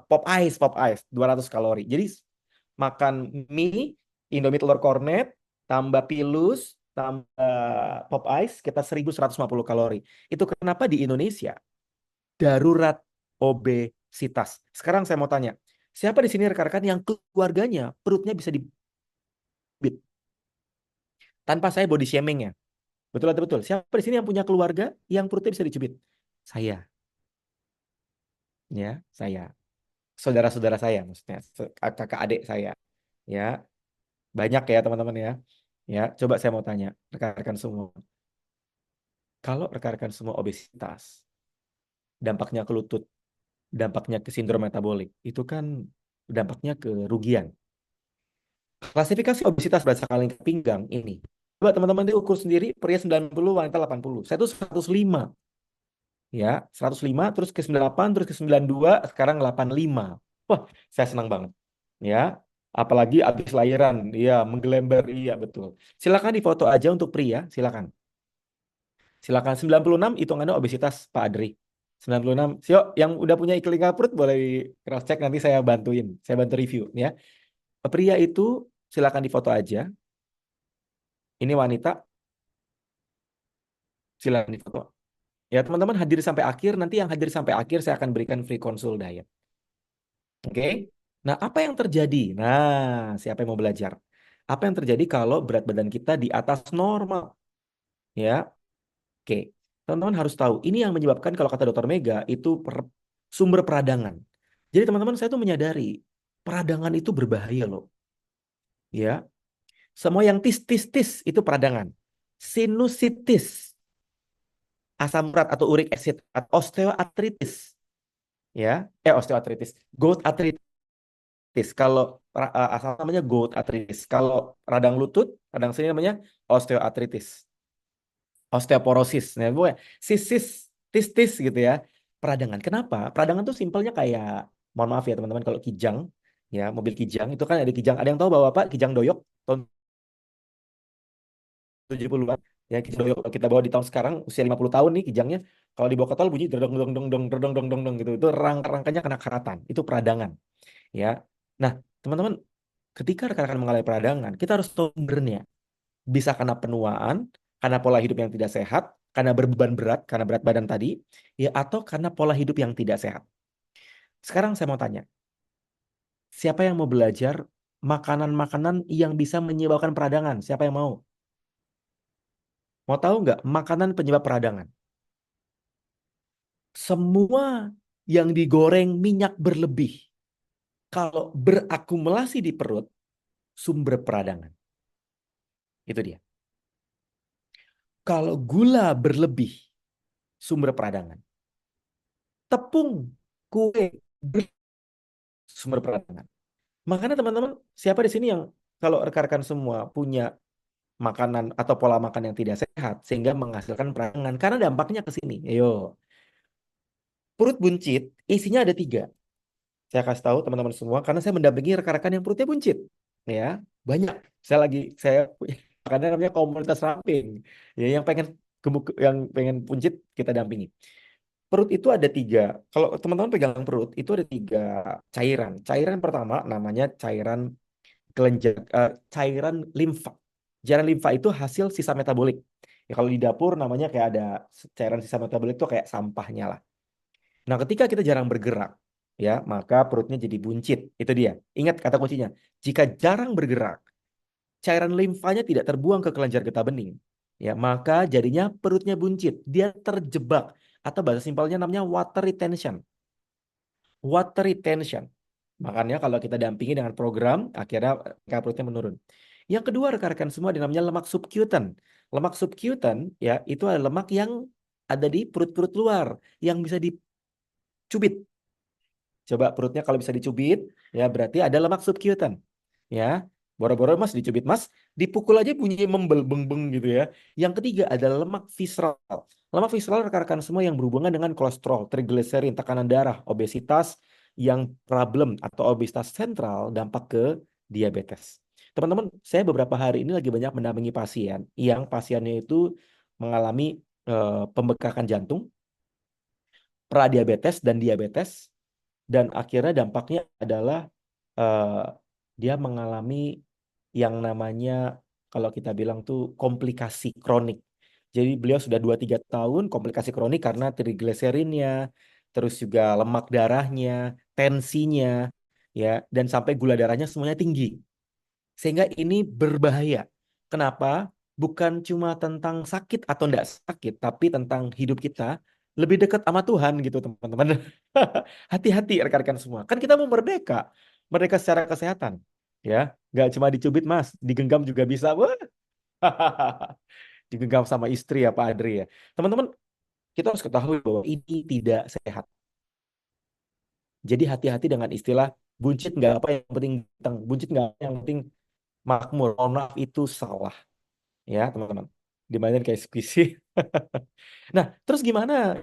pop ice 200 kalori. Jadi makan mie, Indomie telur kornet, tambah pilus, tambah pop ice, kita 1150 kalori. Itu kenapa di Indonesia darurat obesitas. Sekarang saya mau tanya, siapa di sini rekan-rekan yang keluarganya perutnya bisa dibit? Tanpa saya body shaming ya. Betul atau betul? Siapa di sini yang punya keluarga yang perutnya bisa dicubit? Saya. Ya, saya. Saudara-saudara saya maksudnya, kakak adik saya. Ya, banyak ya teman-teman ya. Ya, coba saya mau tanya rekan-rekan semua. Kalau rekan-rekan semua obesitas, dampaknya ke lutut, dampaknya ke sindrom metabolik, itu kan dampaknya ke kerugian. Klasifikasi obesitas berdasarkan lingkar pinggang ini. Coba teman-teman diukur sendiri, pria 90, wanita 80. Saya tuh 105. Ya, 105 terus ke 98 terus ke 92 sekarang 85. Wah, saya senang banget. Ya, apalagi habis lahiran, iya menggelember, iya betul. Silakan difoto aja untuk pria, silakan. Silakan 96 hitungannya obesitas Pak Adri. 96. Sio, yang udah punya iklan perut boleh cross check nanti saya bantuin. Saya bantu review ya. Pria itu silakan difoto aja. Ini wanita, silakan difoto. Ya, teman-teman hadir sampai akhir, nanti yang hadir sampai akhir saya akan berikan free konsul diet. Oke. Nah, apa yang terjadi? Nah, siapa yang mau belajar? Apa yang terjadi kalau berat badan kita di atas normal? Ya. Oke. Teman-teman harus tahu, ini yang menyebabkan kalau kata Dokter Mega itu sumber peradangan. Jadi teman-teman saya tuh menyadari peradangan itu berbahaya loh. Ya. Semua yang tis itu peradangan. Sinusitis, asam urat atau uric acid, atau osteoartritis. Ya, osteoartritis, gout arthritis. Kalau asal namanya gout arthritis. Kalau radang lutut, radang sini namanya osteoartritis. Osteoporosis. Nah, gue tis gitu ya. Peradangan. Kenapa? Peradangan tuh simpelnya kayak, mohon maaf ya teman-teman, kalau kijang, ya mobil kijang itu kan ada kijang. Ada yang tahu bahwa Pak kijang doyok tahun 70-an? Ya kijang doyok kita bawa di tahun sekarang usia 50 tahun nih kijangnya. Kalau dibawa ke tol bunyi dong dong dong dong dong dong dong gitu. Itu rangkanya kena karatan. Itu peradangan. Ya. Nah, teman-teman, ketika rekan-rekan mengalami peradangan, kita harus tahu sumbernya. Bisa karena penuaan, karena pola hidup yang tidak sehat, karena berbeban berat, karena berat badan tadi, ya atau karena pola hidup yang tidak sehat. Sekarang saya mau tanya, siapa yang mau belajar makanan-makanan yang bisa menyebabkan peradangan? Siapa yang mau? Mau tahu nggak makanan penyebab peradangan? Semua yang digoreng minyak berlebih, kalau berakumulasi di perut, sumber peradangan. Itu dia. Kalau gula berlebih, sumber peradangan. Tepung, kue, sumber peradangan. Makanya teman-teman, siapa di sini yang kalau rekan-rekan semua punya makanan atau pola makan yang tidak sehat sehingga menghasilkan peradangan? Karena dampaknya ke sini. Ayo. Perut buncit, isinya ada 3. Saya kasih tahu teman-teman semua karena saya mendampingi rekan-rekan yang perutnya buncit. Ya, banyak. Saya punya karena namanya komunitas ramping. Ya, yang pengen gemuk, yang pengen buncit kita dampingi. Perut itu ada 3. Kalau teman-teman pegang perut itu ada 3 cairan. Cairan pertama namanya cairan kelenjar, cairan limfa. Cairan limfa itu hasil sisa metabolik. Ya kalau di dapur namanya kayak ada cairan sisa metabolik itu kayak sampahnya lah. Nah ketika kita jarang bergerak, ya, maka perutnya jadi buncit. Itu dia. Ingat kata kuncinya. Jika jarang bergerak, cairan limfanya tidak terbuang ke kelenjar getah bening, ya, maka jadinya perutnya buncit. Dia terjebak atau bahasa simpelnya namanya water retention. Water retention. Makanya kalau kita dampingi dengan program, akhirnya angka perutnya menurun. Yang kedua rekan-rekan semua dinamanya lemak subcutaneous. Lemak subcutaneous ya itu adalah lemak yang ada di perut-perut luar yang bisa dicubit. Coba perutnya kalau bisa dicubit, ya berarti ada lemak subcutaneous. Ya, boro-boro Mas dicubit Mas, dipukul aja bunyi membel beng-beng gitu ya. Yang ketiga adalah lemak visceral. Lemak visceral rekan-rekan semua yang berhubungan dengan kolesterol, trigliserin, tekanan darah, obesitas yang problem atau obesitas sentral dampak ke diabetes. Teman-teman, saya beberapa hari ini lagi banyak mendampingi pasien yang pasiennya itu mengalami pembengkakan jantung, pradiabetes dan diabetes, dan akhirnya dampaknya adalah eh, dia mengalami yang namanya kalau kita bilang tuh komplikasi kronik. Jadi beliau sudah 2-3 tahun komplikasi kronik karena trigliserinnya, terus juga lemak darahnya, tensinya, ya, dan sampai gula darahnya semuanya tinggi. Sehingga ini berbahaya. Kenapa? Bukan cuma tentang sakit atau enggak sakit, tapi tentang hidup kita lebih dekat sama Tuhan gitu, teman-teman. Hati-hati rekan-rekan semua. Kan kita mau merdeka. Merdeka secara kesehatan. Ya, nggak cuma dicubit, Mas. Digenggam juga bisa. Wah. Digenggam sama istri ya, Pak Adri ya. Teman-teman, kita harus ketahui bahwa ini tidak sehat. Jadi hati-hati dengan istilah buncit nggak apa yang penting ganteng. Buncit nggak apa yang penting makmur. Mohon maaf, itu salah. Ya, teman-teman. Dimainin kayak squishy. Nah, terus gimana?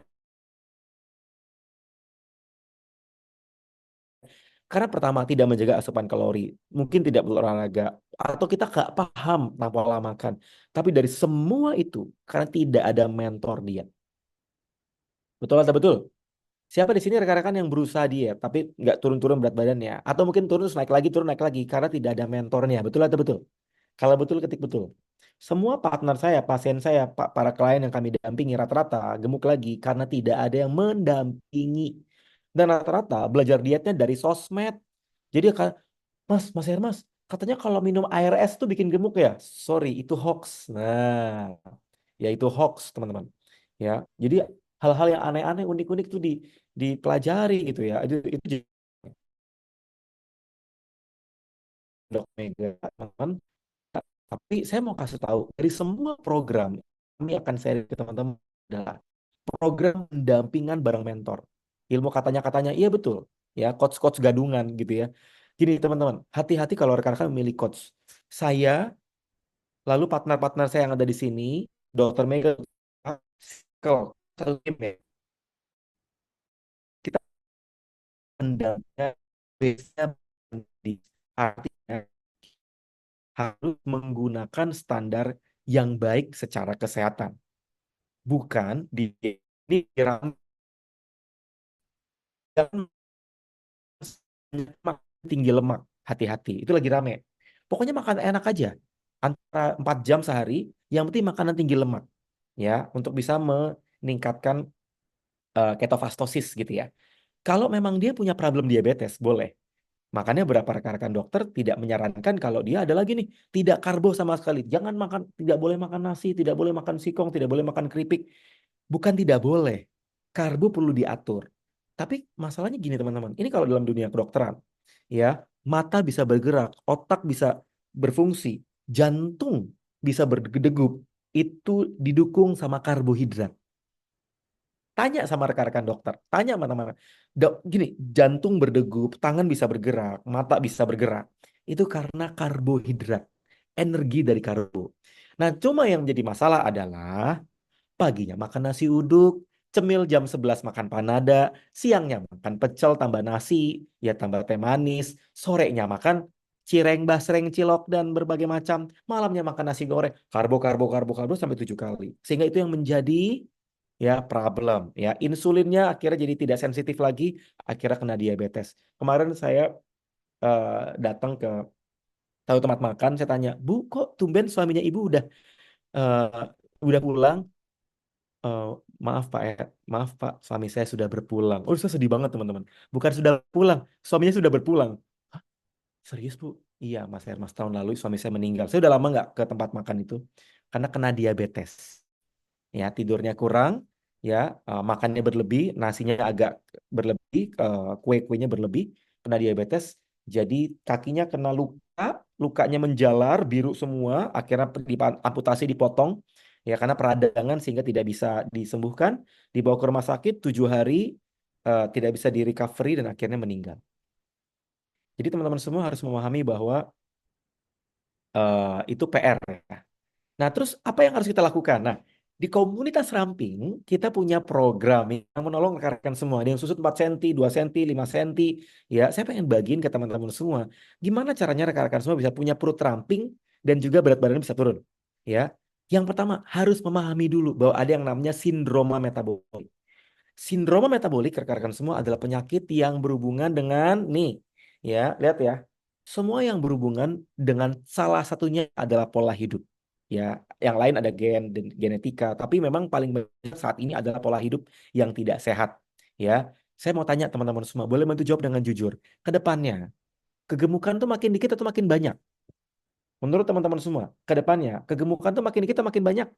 Karena pertama tidak menjaga asupan kalori, mungkin tidak berolahraga, atau kita nggak paham tentang pola makan. Tapi dari semua itu, karena tidak ada mentor diet. Betul atau betul? Siapa di sini rekan-rekan yang berusaha diet, tapi nggak turun-turun berat badannya? Atau mungkin turun terus naik lagi, karena tidak ada mentornya. Betul atau betul? Kalau betul, ketik betul. Semua partner saya, pasien saya, para klien yang kami dampingi rata-rata gemuk lagi karena tidak ada yang mendampingi. Dan rata-rata belajar dietnya dari sosmed. Jadi Mas Hermas, katanya kalau minum air es tuh bikin gemuk ya? Sorry, itu hoax. Nah, ya itu hoax, teman-teman. Ya, jadi hal-hal yang aneh-aneh, unik-unik tuh dipelajari gitu ya. Itu jadi Dok Mega, teman-teman. Tapi saya mau kasih tahu dari semua program kami akan share ke teman-teman adalah program pendampingan bareng mentor. Ilmu katanya iya betul. Ya, coach-coach gadungan gitu ya. Gini teman-teman, hati-hati kalau rekan-rekan memilih coach. Saya, lalu partner-partner saya yang ada di sini, Dokter Mega, kalau satu tim ya, kita pendampingan base-nya di artinya harus menggunakan standar yang baik secara kesehatan. Bukan ini tinggi lemak. Hati-hati, itu lagi rame. Pokoknya makan enak aja. Antara 4 jam sehari, yang penting makanan tinggi lemak. Ya, untuk bisa meningkatkan ketofastosis gitu ya. Kalau memang dia punya problem diabetes, boleh. Makanya beberapa rekan-rekan dokter tidak menyarankan kalau dia ada lagi nih, tidak karbo sama sekali. Jangan makan, tidak boleh makan nasi, tidak boleh makan singkong, tidak boleh makan keripik. Bukan tidak boleh. Karbo perlu diatur. Tapi masalahnya gini teman-teman, ini kalau dalam dunia kedokteran, ya, mata bisa bergerak, otak bisa berfungsi, jantung bisa berdegup, itu didukung sama karbohidrat. Tanya sama rekan-rekan dokter, tanya mana-mana. Dok, gini, jantung berdegup, tangan bisa bergerak, mata bisa bergerak. Itu karena karbohidrat, energi dari karbo. Nah, cuma yang menjadi masalah adalah paginya makan nasi uduk, cemil jam 11 makan panada, siangnya makan pecel tambah nasi, ya tambah teh manis, sorenya makan cireng, basreng, cilok, dan berbagai macam, malamnya makan nasi goreng, karbo, karbo, karbo, karbo sampai 7 kali. Sehingga itu yang menjadi ya problem. Ya, insulinnya akhirnya jadi tidak sensitif lagi, akhirnya kena diabetes. Kemarin saya eh, datang ke satu tempat makan, saya tanya, Bu, kok tumben suaminya Ibu udah pulang? "Eh, maaf Pak ya, maaf Pak, suami saya sudah berpulang." Oh, saya sedih banget teman-teman. Bukan sudah pulang, suaminya sudah berpulang. Hah, serius Bu? Iya Mas Hermas, tahun lalu suami saya meninggal. Saya udah lama nggak ke tempat makan itu karena kena diabetes. Ya, tidurnya kurang, ya, makannya berlebih, nasinya agak berlebih, kue-kuenya berlebih, kena diabetes, jadi kakinya kena luka, lukanya menjalar, biru semua, akhirnya amputasi dipotong, ya karena peradangan sehingga tidak bisa disembuhkan, dibawa ke rumah sakit 7 hari, tidak bisa di recovery dan akhirnya meninggal. Jadi teman-teman semua harus memahami bahwa itu PR ya. Nah, terus apa yang harus kita lakukan? Nah, di komunitas ramping, kita punya program yang menolong rekan-rekan semua. Ada yang susut 4 cm, 2 cm, 5 cm. Ya, saya pengen bagiin ke teman-teman semua. Gimana caranya rekan-rekan semua bisa punya perut ramping dan juga berat badan bisa turun. Ya, yang pertama harus memahami dulu bahwa ada yang namanya sindroma metabolik. Sindroma metabolik rekan-rekan semua adalah penyakit yang berhubungan dengan nih, ya, lihat ya. Semua yang berhubungan dengan salah satunya adalah pola hidup. Ya, yang lain ada gen dan genetika, tapi memang paling banyak saat ini adalah pola hidup yang tidak sehat. Ya, saya mau tanya teman-teman semua, boleh bantu jawab dengan jujur. Ke depannya, kegemukan tuh makin dikit atau makin banyak? Menurut teman-teman semua, ke depannya, kegemukan tuh makin dikit atau makin banyak?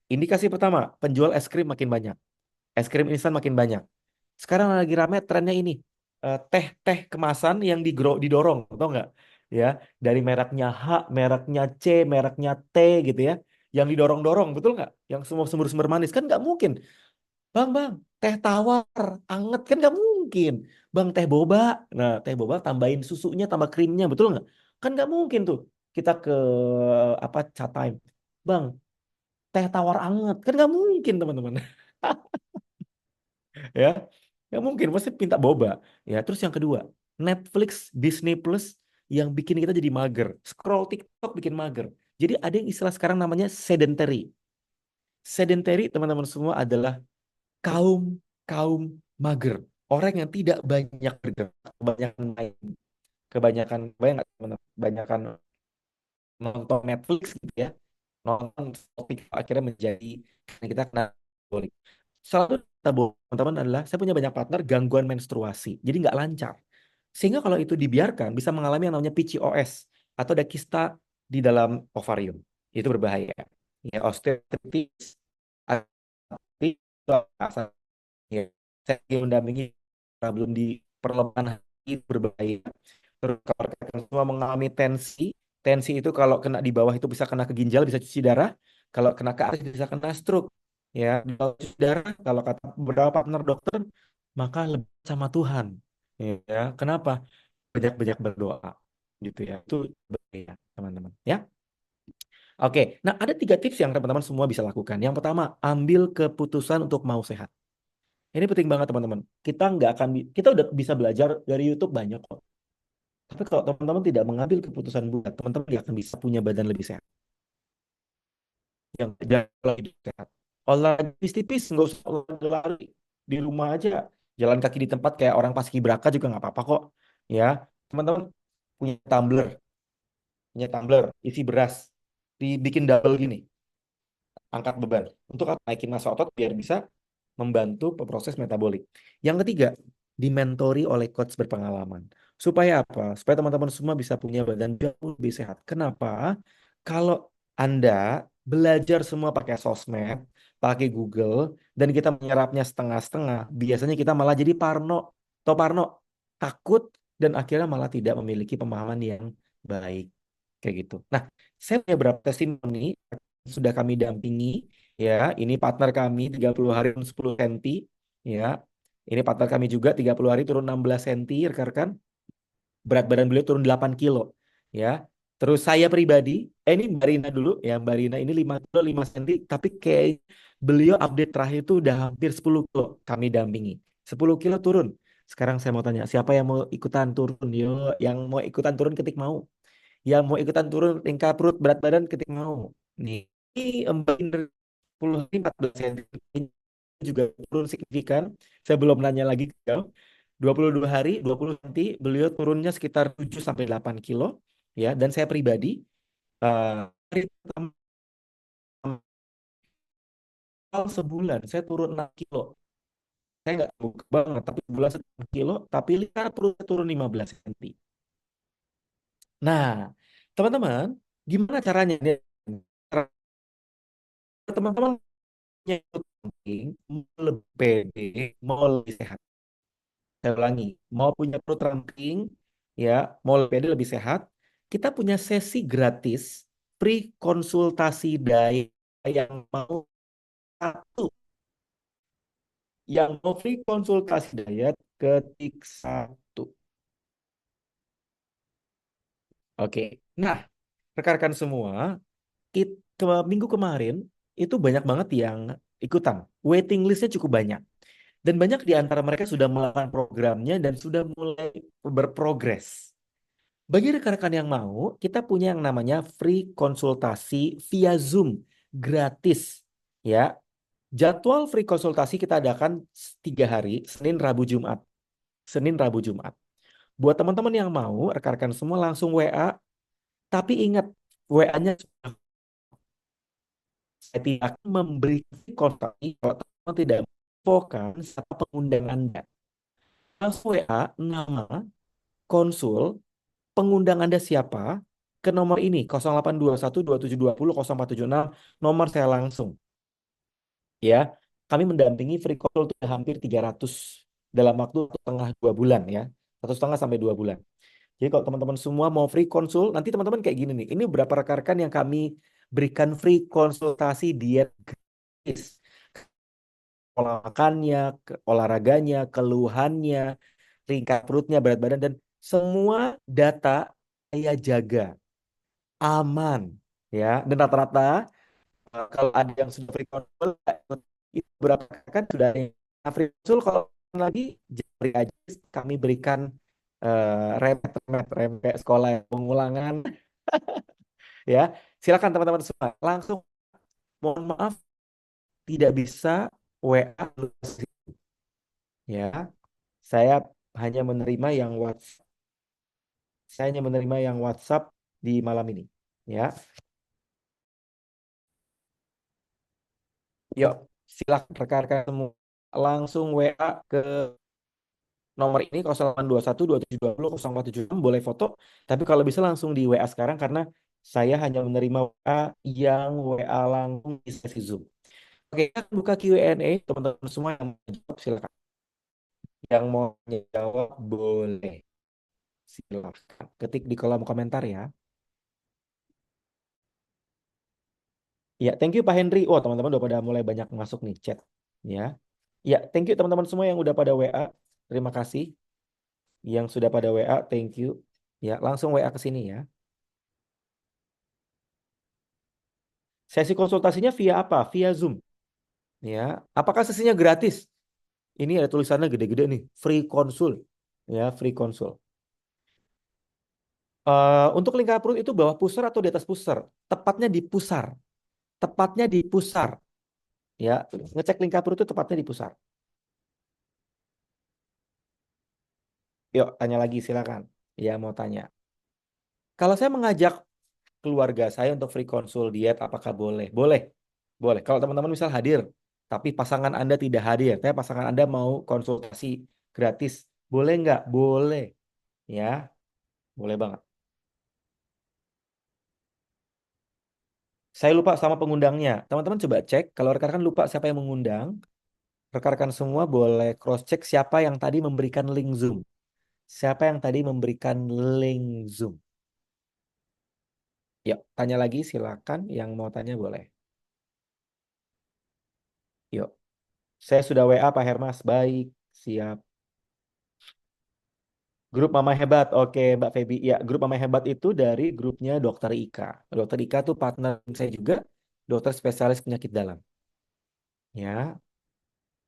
Indikasi pertama, penjual es krim makin banyak. Es krim instan makin banyak. Sekarang lagi rame trennya ini, teh-teh kemasan yang didorong, tau nggak? Ya, dari mereknya H, mereknya C, mereknya T gitu ya, yang didorong-dorong, betul nggak? Yang semua sumber-sumber manis kan nggak mungkin. Bang, teh tawar, anget kan nggak mungkin. Bang, teh boba, nah teh boba tambahin susunya, tambah krimnya, betul nggak? Kan nggak mungkin tuh. Kita ke apa chat time, Bang, teh tawar anget, kan nggak mungkin teman-teman. Ya, nggak mungkin pasti minta boba. Ya, terus yang kedua, Netflix, Disney Plus yang bikin kita jadi mager, scroll TikTok bikin mager. Jadi ada yang istilah sekarang namanya sedentary. Sedentary teman-teman semua adalah kaum kaum mager, orang yang tidak banyak bergerak, kebanyakan main, kebanyakan banyak nggak, teman-teman, kebanyakan nonton Netflix gitu ya, nonton TikTok akhirnya menjadi kita kena bolik. Salah satu tabu teman-teman adalah saya punya banyak partner gangguan menstruasi, jadi nggak lancar. Sehingga kalau itu dibiarkan bisa mengalami yang namanya PCOS atau ada kista di dalam ovarium. Itu berbahaya. Ya, osteoartritis, ya, saya mendampingi belum di perlembagaan hati itu berbahaya. Terus kalau rekan semua mengalami tensi, tensi itu kalau kena di bawah itu bisa kena ke ginjal, bisa cuci darah. Kalau kena ke atas bisa kena stroke. Ya, kalau cuci darah, kalau kata beberapa partner dokter, maka lebih sama Tuhan. Ya, kenapa? Banyak-banyak berdoa, gitu ya. Itu bahaya, teman-teman. Ya, oke. Nah, ada 3 tips yang teman-teman semua bisa lakukan. Yang pertama, ambil keputusan untuk mau sehat. Ini penting banget teman-teman. Kita nggak akan, kita udah bisa belajar dari YouTube banyak kok. Tapi kalau teman-teman tidak mengambil keputusan buat, teman-teman tidak akan bisa punya badan lebih sehat. Yang jalan hidup sehat. Olahraga tipis-tipis, nggak usah olahraga lari. Di rumah aja, jalan kaki di tempat kayak orang paskibraka juga nggak apa-apa kok. Ya, teman-teman punya tumbler, isi beras, dibikin double gini, angkat beban. Untuk apa? Naikin massa otot biar bisa membantu proses metabolik. Yang ketiga, dimentori oleh coach berpengalaman. Supaya apa? Supaya teman-teman semua bisa punya badan jauh lebih sehat. Kenapa? Kalau Anda belajar semua pakai sosmed, pakai Google, dan kita menyerapnya setengah-setengah, biasanya kita malah jadi parno. Atau parno, takut, dan akhirnya malah tidak memiliki pemahaman yang baik. Kayak gitu. Nah, saya punya beberapa testimoni sudah kami dampingi. Ya, ini partner kami 30 hari turun 10 cm. Ya, ini partner kami juga 30 hari turun 16 cm, rekan-rekan. Berat badan beliau turun 8 kilo. Ya, terus saya pribadi, ini Mbak Rina dulu. Ya, Mbak Rina ini 5 kilo 5 cm. Tapi kayak beliau update terakhir itu udah hampir 10 kilo kami dampingi. 10 kilo turun. Sekarang saya mau tanya, siapa yang mau ikutan turun? Yo, yang mau ikutan turun ketik mau. Yang mau ikutan turun tingkat perut berat badan ketik mau. Nih, Mbak Indra 10 hari 14 cm juga turun signifikan. Saya belum nanya lagi ke beliau. 22 hari 20 cm beliau turunnya sekitar 7 sampai 8 kilo ya, dan saya pribadi hari pertama sebulan saya turun 6 kilo. Saya nggak tahu banget, tapi sebulan 6 kilo, tapi lingkar perut saya turun 15 cm. Nah, teman-teman, gimana caranya? Teman-teman yang ikut ranking, mau lebih pede, mau lebih sehat. Saya ulangi, mau punya perut ranking, ya, mau lebih pede, lebih sehat, kita punya sesi gratis, free konsultasi diet yang mau satu, yang mau free konsultasi diet ketik 1. Oke, nah, rekan-rekan semua, minggu kemarin itu banyak banget yang ikutan. Waiting listnya cukup banyak. Dan banyak di antara mereka sudah melakukan programnya dan sudah mulai berprogres. Bagi rekan-rekan yang mau, kita punya yang namanya free konsultasi via Zoom, gratis. Ya, jadwal free konsultasi kita adakan 3 hari, Senin, Rabu, Jumat. Senin, Rabu, Jumat. Buat teman-teman yang mau, rekan-rekan semua langsung WA. Tapi ingat, WA-nya saya tidak akan memberi konsultasi kalau teman tidak infokan siapa pengundang Anda. Langsung WA, nama, konsul, pengundang Anda siapa, ke nomor ini 0821 2720 0476, nomor saya langsung. Ya, kami mendampingi free call itu hampir 300 dalam waktu 1,5-2 bulan ya. 1,5 sampai 2 bulan. Jadi kalau teman-teman semua mau free konsul, nanti teman-teman kayak gini nih. Ini beberapa rekan-rekan yang kami berikan free konsultasi diet gratis. Pola makannya, olahraganya, keluhannya, tingkat perutnya, berat badan, dan semua data saya jaga aman ya. Dan rata-rata kalau ada yang sudah free control, itu berapa kan sudah ada yang free control. Kalau lagi jari aja kami berikan rem kayak sekolah pengulangan ya. Silakan teman-teman semua langsung, mohon maaf tidak bisa WA ya. Saya hanya menerima yang WhatsApp. Saya hanya menerima yang WhatsApp di malam ini ya. Yuk, silakan rekan-rekan semua langsung WA ke nomor ini 0821 2720 0476, boleh foto. Tapi kalau bisa langsung di WA sekarang karena saya hanya menerima WA yang WA langsung di sesi Zoom. Oke, kita buka Q&A, teman-teman semua yang mau jawab silakan. Yang mau jawab boleh. Silakan ketik di kolom komentar ya. Ya, thank you Pak Henry. Oh, teman-teman udah pada mulai banyak masuk nih chat. Ya. Ya, thank you teman-teman semua yang udah pada WA. Terima kasih. Yang sudah pada WA, thank you. Ya, langsung WA ke sini ya. Sesi konsultasinya via apa? Via Zoom. Ya, apakah sesinya gratis? Ini ada tulisannya gede-gede nih, free konsul. Ya, free konsul. Untuk lingkar perut itu bawah pusar atau di atas pusar? Tepatnya di pusar. Tepatnya di pusar. Ya, ngecek lingkar perut itu tepatnya di pusar. Yuk, tanya lagi silakan. Ya, mau tanya. Kalau saya mengajak keluarga saya untuk free konsul diet, apakah boleh? Boleh. Boleh. Kalau teman-teman misal hadir, tapi pasangan Anda tidak hadir, tapi pasangan Anda mau konsultasi gratis, boleh nggak? Boleh. Ya, boleh banget. Saya lupa sama pengundangnya. Teman-teman coba cek, kalau rekan-rekan lupa siapa yang mengundang, rekan-rekan semua boleh cross-check siapa yang tadi memberikan link Zoom. Siapa yang tadi memberikan link Zoom. Yuk, tanya lagi silakan. Yang mau tanya boleh. Yuk. Saya sudah WA Pak Hermas. Baik, siap. Grup Mama Hebat. Oke, Mbak Feby. Ya, grup Mama Hebat itu dari grupnya Dokter Ika. Dokter Ika tuh partner saya juga, dokter spesialis penyakit dalam. Ya.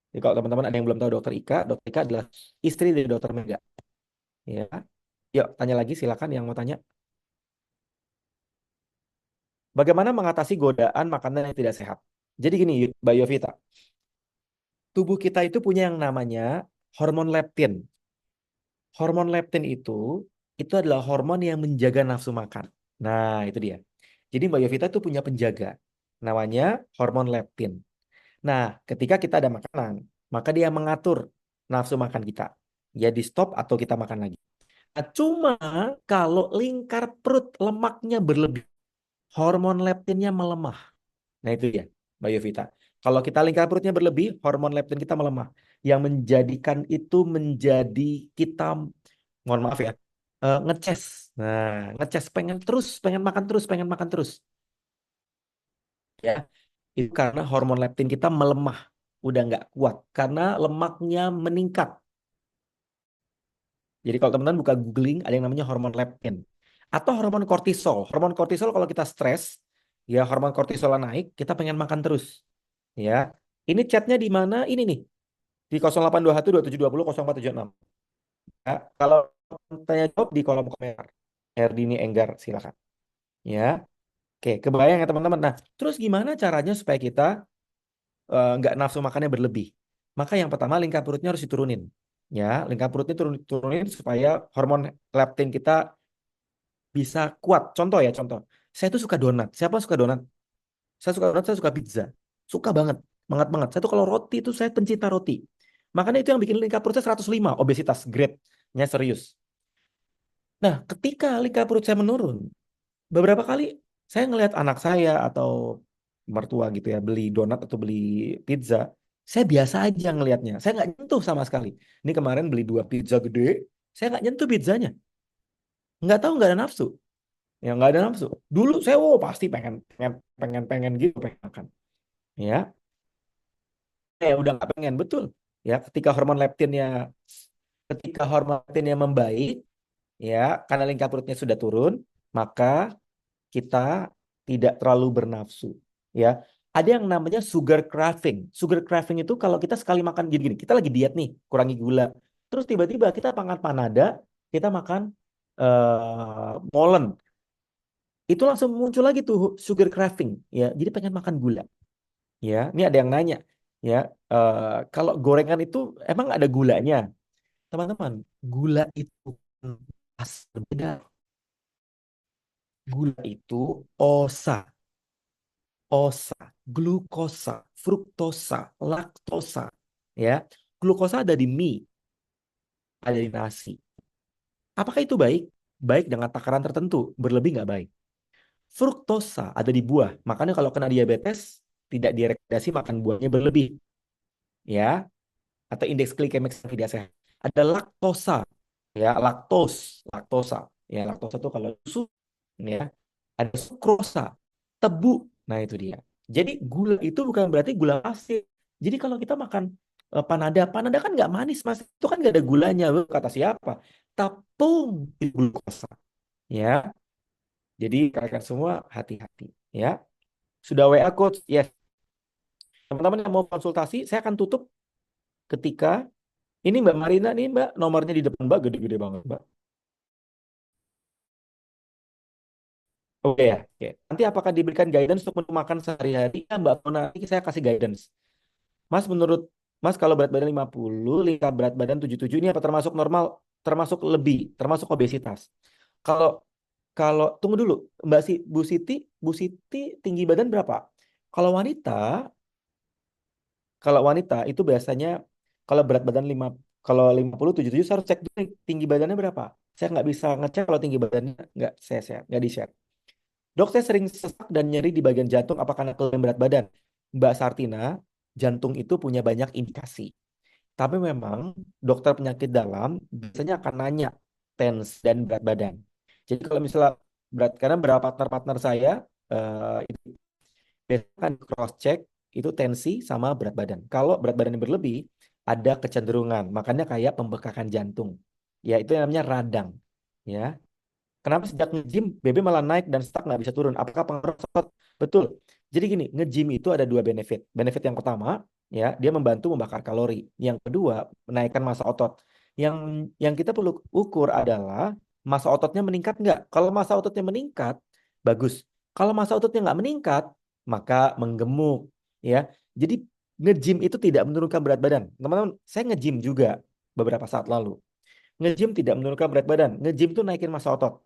Jadi kalau teman-teman ada yang belum tahu Dokter Ika adalah istri dari Dokter Mega. Ya. Yuk, tanya lagi silakan yang mau tanya. Bagaimana mengatasi godaan makanan yang tidak sehat? Jadi gini, Mbak Yovita. Tubuh kita itu punya yang namanya hormon leptin. Hormon leptin itu adalah hormon yang menjaga nafsu makan. Nah, itu dia. Jadi Mbak Yovita itu punya penjaga. Namanya hormon leptin. Nah, ketika kita ada makanan, maka dia mengatur nafsu makan kita. Ya di stop atau kita makan lagi. Nah, cuma kalau lingkar perut lemaknya berlebih, hormon leptinnya melemah. Nah itu ya, Mbak Yovita. Kalau kita lingkar perutnya berlebih, hormon leptin kita melemah. Yang menjadikan itu menjadi kita, mohon maaf ya, ngeces. Nah, ngeces pengen terus, pengen makan terus, pengen makan terus. Ya, itu karena hormon leptin kita melemah, udah nggak kuat karena lemaknya meningkat. Jadi kalau teman-teman buka googling ada yang namanya hormon leptin atau hormon kortisol. Hormon kortisol kalau kita stres, ya hormon kortisol naik, kita pengen makan terus. Ya, ini chatnya di mana? Ini nih di 0821 2720 0476. Ya, kalau tanya jawab di kolom komentar. Herdini Enggar silakan. Ya, oke, kebayang ya teman-teman. Nah, terus gimana caranya supaya kita nggak nafsu makannya berlebih? Maka yang pertama lingkar perutnya harus diturunin. Ya, lingkar perutnya turunin supaya hormon leptin kita bisa kuat. Contoh ya, contoh. Saya tuh suka donat. Siapa suka donat? Saya suka donat, saya suka pizza. Suka banget, banget banget. Saya tuh kalau roti itu saya pencinta roti. Makanya itu yang bikin lingkar perut saya 105, obesitas, grade-nya serius. Nah, ketika lingkar perut saya menurun, beberapa kali saya ngelihat anak saya atau mertua gitu ya beli donat atau beli pizza, saya biasa aja ngelihatnya. Saya nggak nyentuh sama sekali. Ini kemarin beli 2 pizza gede, saya nggak nyentuh pizzanya. Nggak tahu, nggak ada nafsu. Ya nggak ada nafsu. Dulu saya pasti pengen pengen pengen pengen gitu pengen makan. Ya, udah nggak pengen betul. Ya, ketika hormon leptinnya membaik, ya karena lingkar perutnya sudah turun, maka kita tidak terlalu bernafsu. Ya, ada yang namanya sugar craving. Sugar craving itu kalau kita sekali makan gini-gini, kita lagi diet nih, kurangi gula. Terus tiba-tiba kita makan panada, kita makan molen. Itu langsung muncul lagi tuh sugar craving. Ya, jadi pengen makan gula. Ya, ini ada yang nanya. Ya, kalau gorengan itu emang ada gulanya, teman-teman. Gula itu berbeda. Gula itu osa. Osa, glukosa, fruktosa, laktosa. Ya, glukosa ada di mie, ada di nasi. Apakah itu baik? Baik dengan takaran tertentu, berlebih nggak baik. Fruktosa ada di buah, makanya kalau kena diabetes tidak direkomendasi makan buahnya berlebih, ya. Atau indeks glikemik yang tidak sehat. Ada laktosa, ya, laktosa, ya, laktosa itu kalau susu, ya. Ada sukrosa, tebu. Nah, itu dia. Jadi gula itu bukan berarti gula pasir. Jadi kalau kita makan panada kan nggak manis, Mas. Itu kan nggak ada gulanya. Kata siapa? Tepung itu glukosa. Ya. Jadi kalian semua hati-hati. Ya. Sudah WA coach? Yes. Teman-teman yang mau konsultasi, saya akan tutup ketika ini Mbak Marina nih Mbak, nomornya di depan Mbak gede-gede banget Mbak. Oke ya, oke. Nanti apakah diberikan guidance untuk menu makan sehari-hari? Ya, Mbak Mona, nanti saya kasih guidance. Mas, menurut Mas kalau berat badan 50, lingkar berat badan 77 ini apa termasuk normal? Termasuk lebih, termasuk obesitas. Kalau kalau tunggu dulu, Mbak Bu Siti tinggi badan berapa? Kalau wanita, kalau wanita itu biasanya kalau berat badan 5 kalau 50 77 saya harus cek dulu nih, tinggi badannya berapa. Saya nggak bisa ngecek kalau tinggi badannya nggak saya share, nggak di-share. Dok, saya sering sesak dan nyeri di bagian jantung. Apa karena kelebihan berat badan? Mbak Sartina, jantung itu punya banyak indikasi. Tapi memang dokter penyakit dalam biasanya akan nanya tens dan berat badan. Jadi kalau misalnya karena beberapa partner-partner saya itu biasanya kan cross check itu tensi sama berat badan. Kalau berat badan yang berlebih ada kecenderungan, makanya kayak pembekakan jantung. Ya itu yang namanya radang. Ya, kenapa sejak nge-gym BB malah naik dan stuck nggak bisa turun? Apakah pengaruh otot? Betul. Jadi gini, nge-gym itu ada 2 benefit. Benefit yang pertama, ya, dia membantu membakar kalori. Yang kedua, menaikkan massa otot. Yang yang kita perlu ukur adalah massa ototnya meningkat nggak? Kalau massa ototnya meningkat, bagus. Kalau massa ototnya nggak meningkat, maka menggemuk. Ya, jadi nge-gym itu tidak menurunkan berat badan. Teman-teman, saya nge-gym juga beberapa saat lalu. Nge-gym tidak menurunkan berat badan. Nge-gym itu naikin massa otot.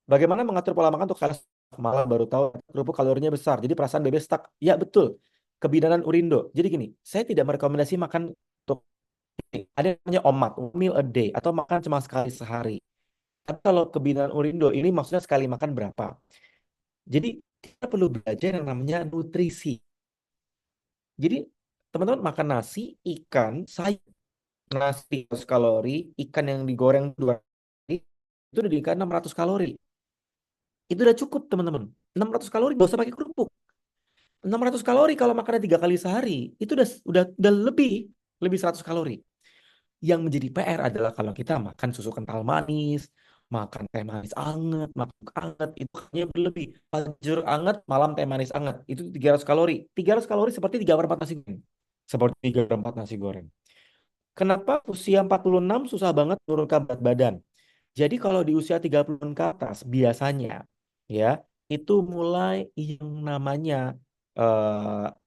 Bagaimana mengatur pola makan untuk kalah malah baru tahu kerupuk kalorinya besar. Jadi perasaan bebek stuck. Ya betul. Kebidanan Urindo. Jadi gini, saya tidak merekomendasi makan untuk ada yang namanya OMAD, one meal a day, atau makan cuma sekali sehari. Tapi kalau kebidanan Urindo ini maksudnya sekali makan berapa? Jadi kita perlu belajar yang namanya nutrisi. Jadi teman-teman makan nasi, ikan, sayur, nasi 100 kalori, ikan yang digoreng 2 kali, itu udah dikali 600 kalori. Itu udah cukup teman-teman. 600 kalori gak usah pakai kerupuk. 600 kalori kalau makannya 3 kali sehari, itu udah lebih 100 kalori. Yang menjadi PR adalah kalau kita makan susu kental manis, makan teh manis anget, makan anget, itu hanya berlebih. Fajur anget, malam teh manis anget, itu 300 kalori. 300 kalori seperti 3/4 nasi goreng. Seperti 3/4 nasi goreng. Kenapa usia 46 susah banget menurunkan berat badan? Jadi kalau di usia 30-an ke atas, biasanya ya, itu mulai yang namanya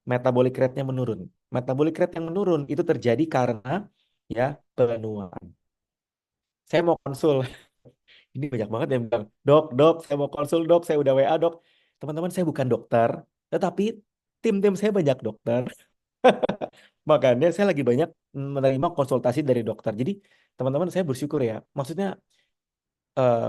metabolic rate-nya menurun. Metabolic rate yang menurun itu terjadi karena ya penuaan. Saya mau konsul. Ini banyak banget yang bilang, dok, saya mau konsul dok, saya udah WA dok. Teman-teman, saya bukan dokter, tetapi tim-tim saya banyak dokter. Makanya saya lagi banyak menerima konsultasi dari dokter. Jadi teman-teman saya bersyukur ya. Maksudnya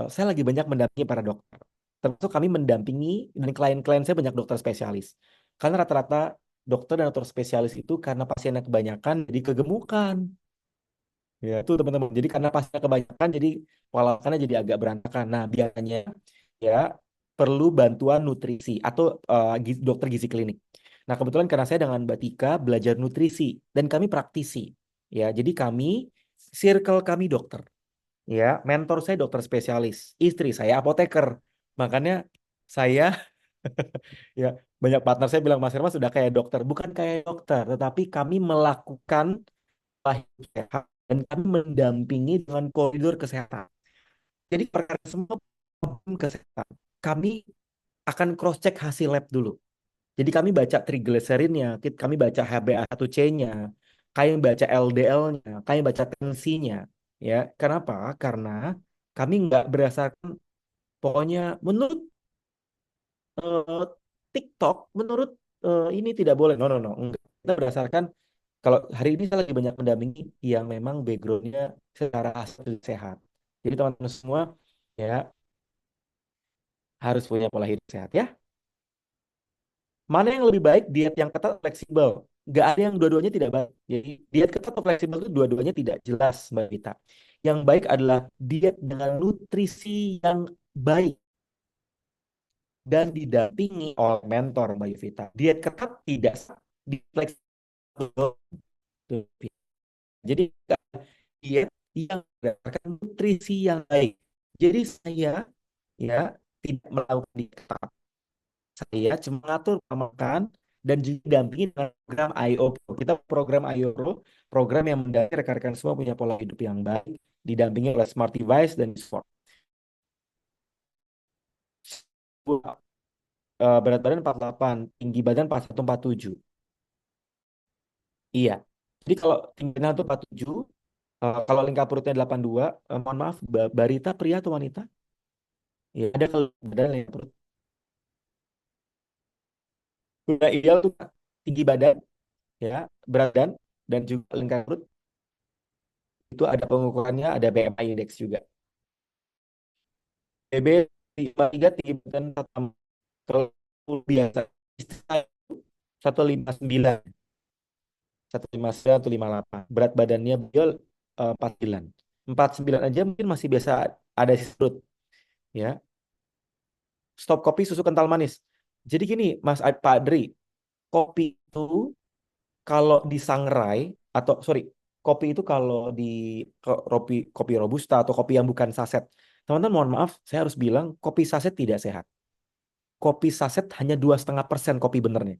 saya lagi banyak mendampingi para dokter. Termasuk kami mendampingi dan klien-klien saya banyak dokter spesialis. Karena rata-rata dokter dan dokter spesialis itu karena pasiennya kebanyakan jadi kegemukan. Ya, itu teman-teman. Jadi karena pasiennya kebanyakan jadi pola makannya jadi agak berantakan. Nah, biasanya ya perlu bantuan nutrisi atau dokter gizi klinik. Nah, kebetulan karena saya dengan Mbak Tika belajar nutrisi dan kami praktisi. Ya, jadi circle kami dokter. Ya, mentor saya dokter spesialis, istri saya apoteker. Makanya saya ya banyak partner saya bilang Mas Hermas sudah kayak dokter, bukan kayak dokter, tetapi kami melakukan pola hidup sehat dan kami mendampingi dengan koridor kesehatan. Jadi perkara semua problem kesehatan. Kami akan cross check hasil lab dulu. Jadi kami baca triglyceridnya, kami baca HbA1c-nya, kami baca LDL-nya, kami baca tensinya. Ya, kenapa? Karena kami nggak berdasarkan, pokoknya menurut eh, TikTok, menurut ini tidak boleh. No, no, no. Enggak. Kita berdasarkan, kalau hari ini saya lagi banyak mendampingi yang memang background-nya secara asli sehat. Jadi teman-teman semua ya harus punya pola hidup sehat ya. Mana yang lebih baik, diet yang ketat atau fleksibel? Gak ada yang dua-duanya tidak baik. Jadi diet ketat atau fleksibel itu dua-duanya tidak jelas, Mbak Vita. Yang baik adalah diet dengan nutrisi yang baik dan didampingi oleh mentor, Mbak Vita. Diet ketat tidak sah, diet fleksibel. Jadi diet yang berdasarkan nutrisi yang baik. Jadi saya ya tidak melakukan diet ketat. Saya cuma ngatur pola makan dan juga dampingi dengan program IO Pro. Kita program IO Pro, program yang mendampingi rekan-rekan semua punya pola hidup yang baik, didampingi oleh Smart Device dan Sport. Berat badan 48, tinggi badan 41, 47. Iya. Jadi kalau tinggi badan itu 47, kalau lingkar perutnya 82, mohon maaf, Barita pria atau wanita? Iya, ada kalau badan lingkar perut. Udah ideal tuh tinggi badan, ya, berat badan, dan juga lingkar perut. Itu ada pengukurannya, ada BMI index juga. BB 53 tinggi badan kalau biasa 159, 159 atau 58. Berat badannya beliau 49. 49 aja mungkin masih biasa ada sisi perut, ya. Stop kopi susu kental manis. Jadi gini, Pak Adri, kopi itu kalau disangrai atau sorry, kopi itu kalau di kopi robusta atau kopi yang bukan saset. Teman-teman mohon maaf, saya harus bilang kopi saset tidak sehat. Kopi saset hanya 2,5% kopi benernya.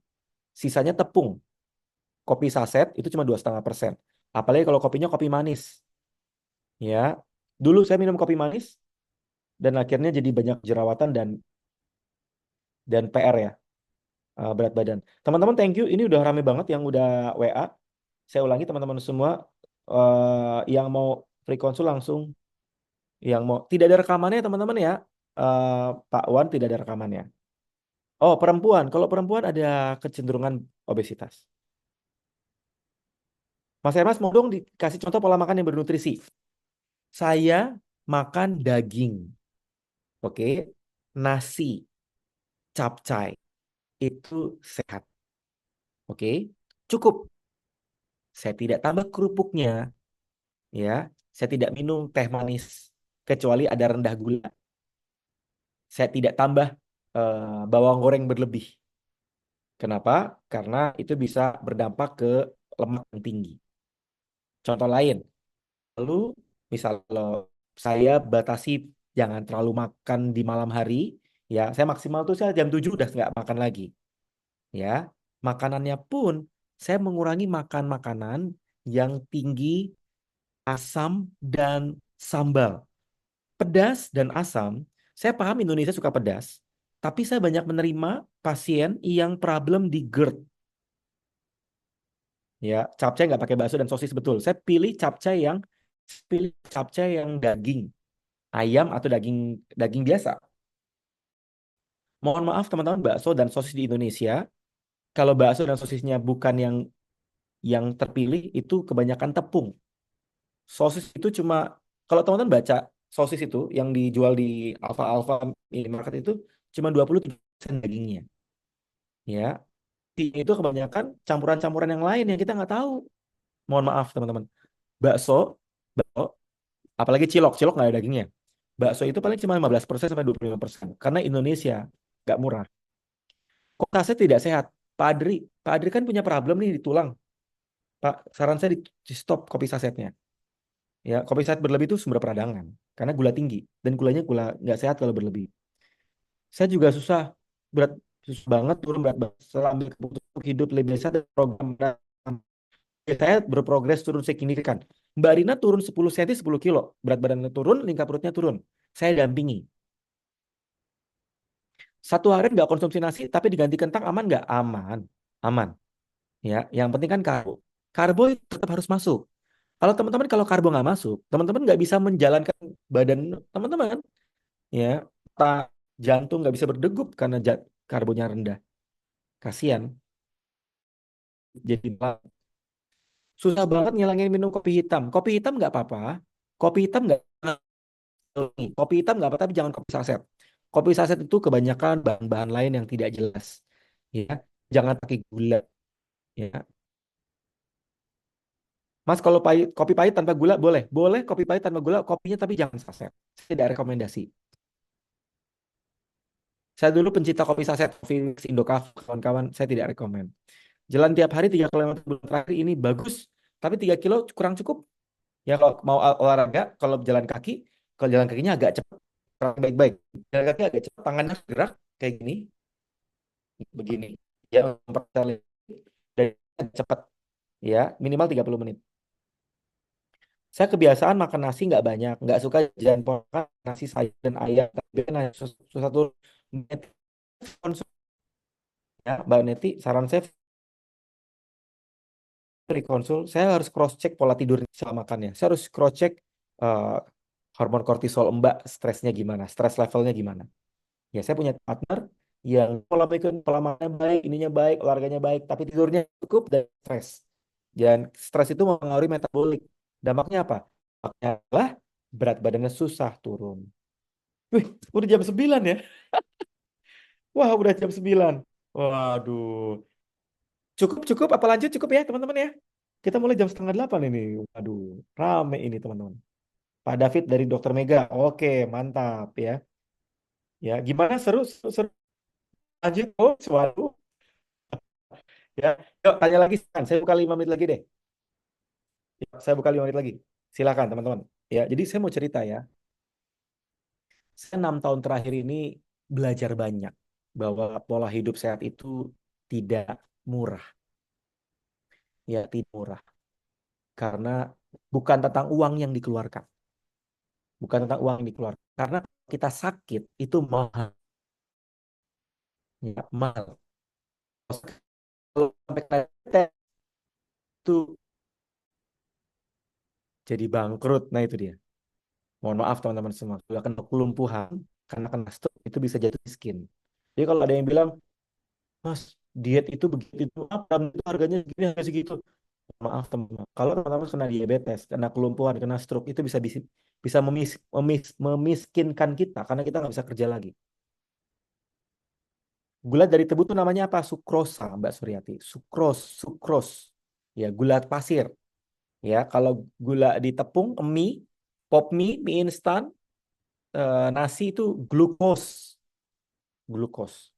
Sisanya tepung. Kopi saset itu cuma 2,5%. Apalagi kalau kopinya kopi manis. Ya, dulu saya minum kopi manis dan akhirnya jadi banyak jerawatan dan PR ya, berat badan. Teman-teman thank you. Ini udah rame banget yang udah WA. Saya ulangi teman-teman semua, yang mau free konsul langsung. Yang mau tidak ada rekamannya teman-teman ya. Pak Wan tidak ada rekamannya. Oh, perempuan. Kalau perempuan ada kecenderungan obesitas. Mas Hermas mau dong dikasih contoh pola makan yang bernutrisi. Saya makan daging, oke, nasi, capcay, itu sehat, oke, cukup. Saya tidak tambah kerupuknya, ya. Saya tidak minum teh manis, kecuali ada rendah gula. Saya tidak tambah bawang goreng berlebih. Kenapa? Karena itu bisa berdampak ke lemak yang tinggi. Contoh lain, lalu misal saya batasi jangan terlalu makan di malam hari, ya. Saya maksimal tuh saya jam 7 udah nggak makan lagi, ya. Makanannya pun saya mengurangi makan makanan yang tinggi asam dan sambal. Pedas dan asam, saya paham Indonesia suka pedas, tapi saya banyak menerima pasien yang problem di GERD. Ya, capcay nggak pakai bakso dan sosis betul. Saya pilih capcay yang daging ayam atau daging daging biasa. Mohon maaf teman-teman, bakso dan sosis di Indonesia, kalau bakso dan sosisnya bukan yang terpilih, itu kebanyakan tepung. Sosis itu cuma, kalau teman-teman baca sosis itu yang dijual di Alfa minimarket itu cuma 23% dagingnya. Ya, itu kebanyakan campuran-campuran yang lain yang kita nggak tahu. Mohon maaf teman-teman. Bakso, bakso, apalagi cilok nggak ada dagingnya. Bakso itu paling cuma 15% sampai 25%. Karena Indonesia nggak murah. Kok saya tidak sehat? Pak Adri kan punya problem nih di tulang. Pak, saran saya di stop kopi sasetnya. Ya, kopi saset berlebih itu sumber peradangan karena gula tinggi dan gulanya gula nggak sehat kalau berlebih. Saya juga susah banget turun berat badan. Setelah ambil keputusan untuk hidup lebih sehat dan program saya berprogres turun signifikan. Mbak Rina turun 10 cm 10 kilo, berat badannya turun, lingkar perutnya turun. Saya dampingi. Satu hari nggak konsumsi nasi, tapi diganti kentang aman nggak? Aman, aman. Ya, yang penting kan karbo. Karbo itu tetap harus masuk. Kalau karbo nggak masuk, teman-teman nggak bisa menjalankan badan teman-teman. Ya, jantung nggak bisa berdegup karena karbonya rendah. Kasihan. Jadi susah banget ngilangin minum kopi hitam. Kopi hitam nggak apa-apa. Kopi hitam nggak Kopi hitam nggak apa, tapi jangan kopi saset. Kopi saset itu kebanyakan bahan-bahan lain yang tidak jelas. Ya, jangan pakai gula. Ya, Mas, kalau kopi pahit tanpa gula boleh. Boleh kopi pahit tanpa gula, kopinya tapi jangan saset. Saya tidak rekomendasi. Saya dulu pencinta kopi saset, kopi Indocafe, kawan-kawan, saya tidak rekomend. Jalan tiap hari 3 kilometer bulan terakhir ini bagus, tapi 3 kilo kurang cukup. Ya kalau mau olahraga, kalau jalan kakinya agak cepat, baik-baik. Jalan kaki agak cepat, tangannya gerak kayak gini, begini. Ya, mempercepat dan cepat. Ya, minimal 30 menit. Saya kebiasaan makan nasi nggak banyak, nggak suka jajan potongan nasi sayur dan ayam. Tapi kan susah tuh. Ya, Mbak Neti, saran saya dari konsul, saya harus cross check pola tidur setelah makannya. Saya harus cross check eh, hormon kortisol Mbak, stresnya gimana, stres levelnya gimana. Ya, saya punya partner yang pola makannya baik, ininya baik, olahraganya baik, tapi tidurnya cukup dan stres. Dan stres itu mempengaruhi metabolik. Dampaknya apa? Dampaknya adalah berat badannya susah turun. Wih, udah jam 9 ya? Wah, udah jam 9. Waduh. Cukup, apa lanjut cukup ya teman-teman ya? Kita mulai jam setengah 8 ini. Waduh, rame ini teman-teman. Pak David dari Dokter Mega. Oke, mantap ya. Ya, gimana seru. Lanjut, oh, suatu. Ya, yuk tanya lagi. Saya buka 5 menit lagi deh. Ya, saya buka 5 menit lagi. Silakan teman-teman. Ya, jadi saya mau cerita ya. Saya 6 tahun terakhir ini belajar banyak bahwa pola hidup sehat itu tidak murah. Ya, tidak murah. Karena bukan tentang uang yang dikeluarkan. Bukan tentang uang yang dikeluarkan. Karena kita sakit itu mahal. Ya, mahal. Kalau sampai kita itu jadi bangkrut. Nah, itu dia. Mohon maaf teman-teman semua. Sudah kena kelumpuhan, karena kena stroke, itu bisa jatuh miskin. Jadi kalau ada yang bilang, Mas, diet itu begitu, apa itu harganya segini, harga segitu. Maaf teman-teman, kalau teman-teman kena diabetes, kena kelumpuhan, kena stroke, itu bisa bisa, bisa memiskinkan kita karena kita nggak bisa kerja lagi. Gula dari tebu itu namanya apa? Sukrosa, Mbak Suryati. Sukros. Ya, gula pasir. Ya, kalau gula di tepung, mie, pop mie, mie instan, nasi itu glukos. Glukos.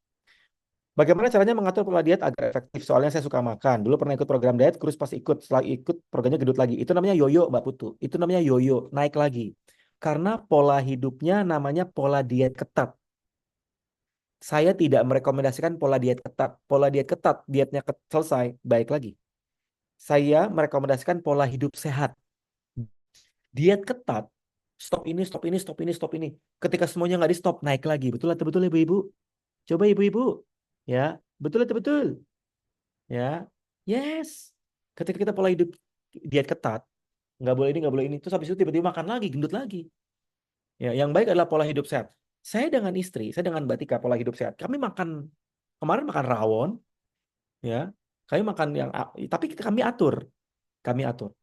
Bagaimana caranya mengatur pola diet agar efektif? Soalnya saya suka makan. Dulu pernah ikut program diet, terus pas ikut, setelah ikut programnya gendut lagi. Itu namanya yoyo, Mbak Putu. Itu namanya yoyo, naik lagi. Karena pola hidupnya namanya pola diet ketat. Saya tidak merekomendasikan pola diet ketat. Pola diet ketat, dietnya selesai, baik lagi. Saya merekomendasikan pola hidup sehat. Diet ketat, stop ini, stop ini, stop ini, stop ini. Ketika semuanya nggak di stop, naik lagi. Betul atau betul ibu-ibu? Coba ibu-ibu. Ya, betul atau betul? Ya, yes. Ketika kita pola hidup diet ketat, nggak boleh ini, nggak boleh ini. Terus habis itu tiba-tiba makan lagi, gendut lagi. Ya, yang baik adalah pola hidup sehat. Saya dengan istri, saya dengan Mbak Tika pola hidup sehat. Kami makan, kemarin makan rawon, ya. Kami makan yang, tapi kami atur. Kami atur.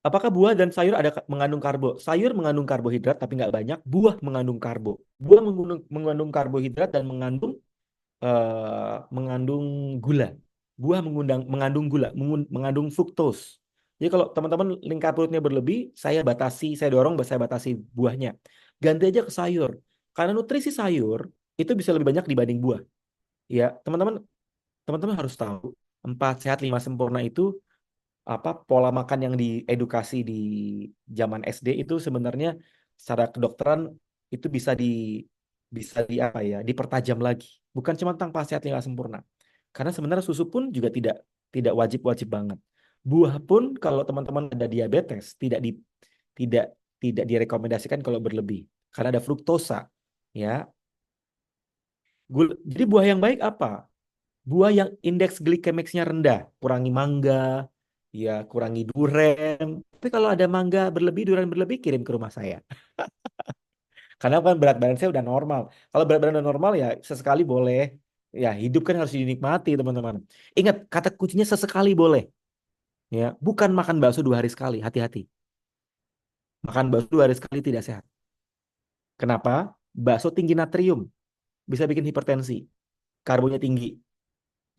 Apakah buah dan sayur ada mengandung karbo? Sayur mengandung karbohidrat tapi nggak banyak. Buah mengandung karbo. Buah mengandung karbohidrat dan mengandung gula. Buah mengandung gula, mengandung fruktos. Jadi kalau teman-teman lingkar perutnya berlebih, saya dorong, saya batasi buahnya. Ganti aja ke sayur. Karena nutrisi sayur itu bisa lebih banyak dibanding buah. Ya, teman-teman harus tahu 4 sehat 5 sempurna itu apa pola makan yang diedukasi di zaman SD itu sebenarnya secara kedokteran itu bisa di apa ya, dipertajam lagi. Bukan cuma tentang 4 sehat 5 sempurna. Karena sebenarnya susu pun juga tidak wajib-wajib banget. Buah pun kalau teman-teman ada diabetes tidak tidak direkomendasikan kalau berlebih karena ada fruktosa, ya. Jadi buah yang baik apa? Buah yang indeks glikemiksnya rendah, kurangi mangga, ya kurangi duren. Tapi kalau ada mangga berlebih, duren berlebih, kirim ke rumah saya. Karena kan berat badan saya udah normal. Kalau berat badan udah normal ya sesekali boleh. Ya hidup kan harus dinikmati teman-teman. Ingat kata kuncinya sesekali boleh. Ya, bukan makan bakso 2 hari sekali. Hati-hati. Makan bakso 2 hari sekali tidak sehat. Kenapa? Bakso tinggi natrium, bisa bikin hipertensi. Karbonya tinggi.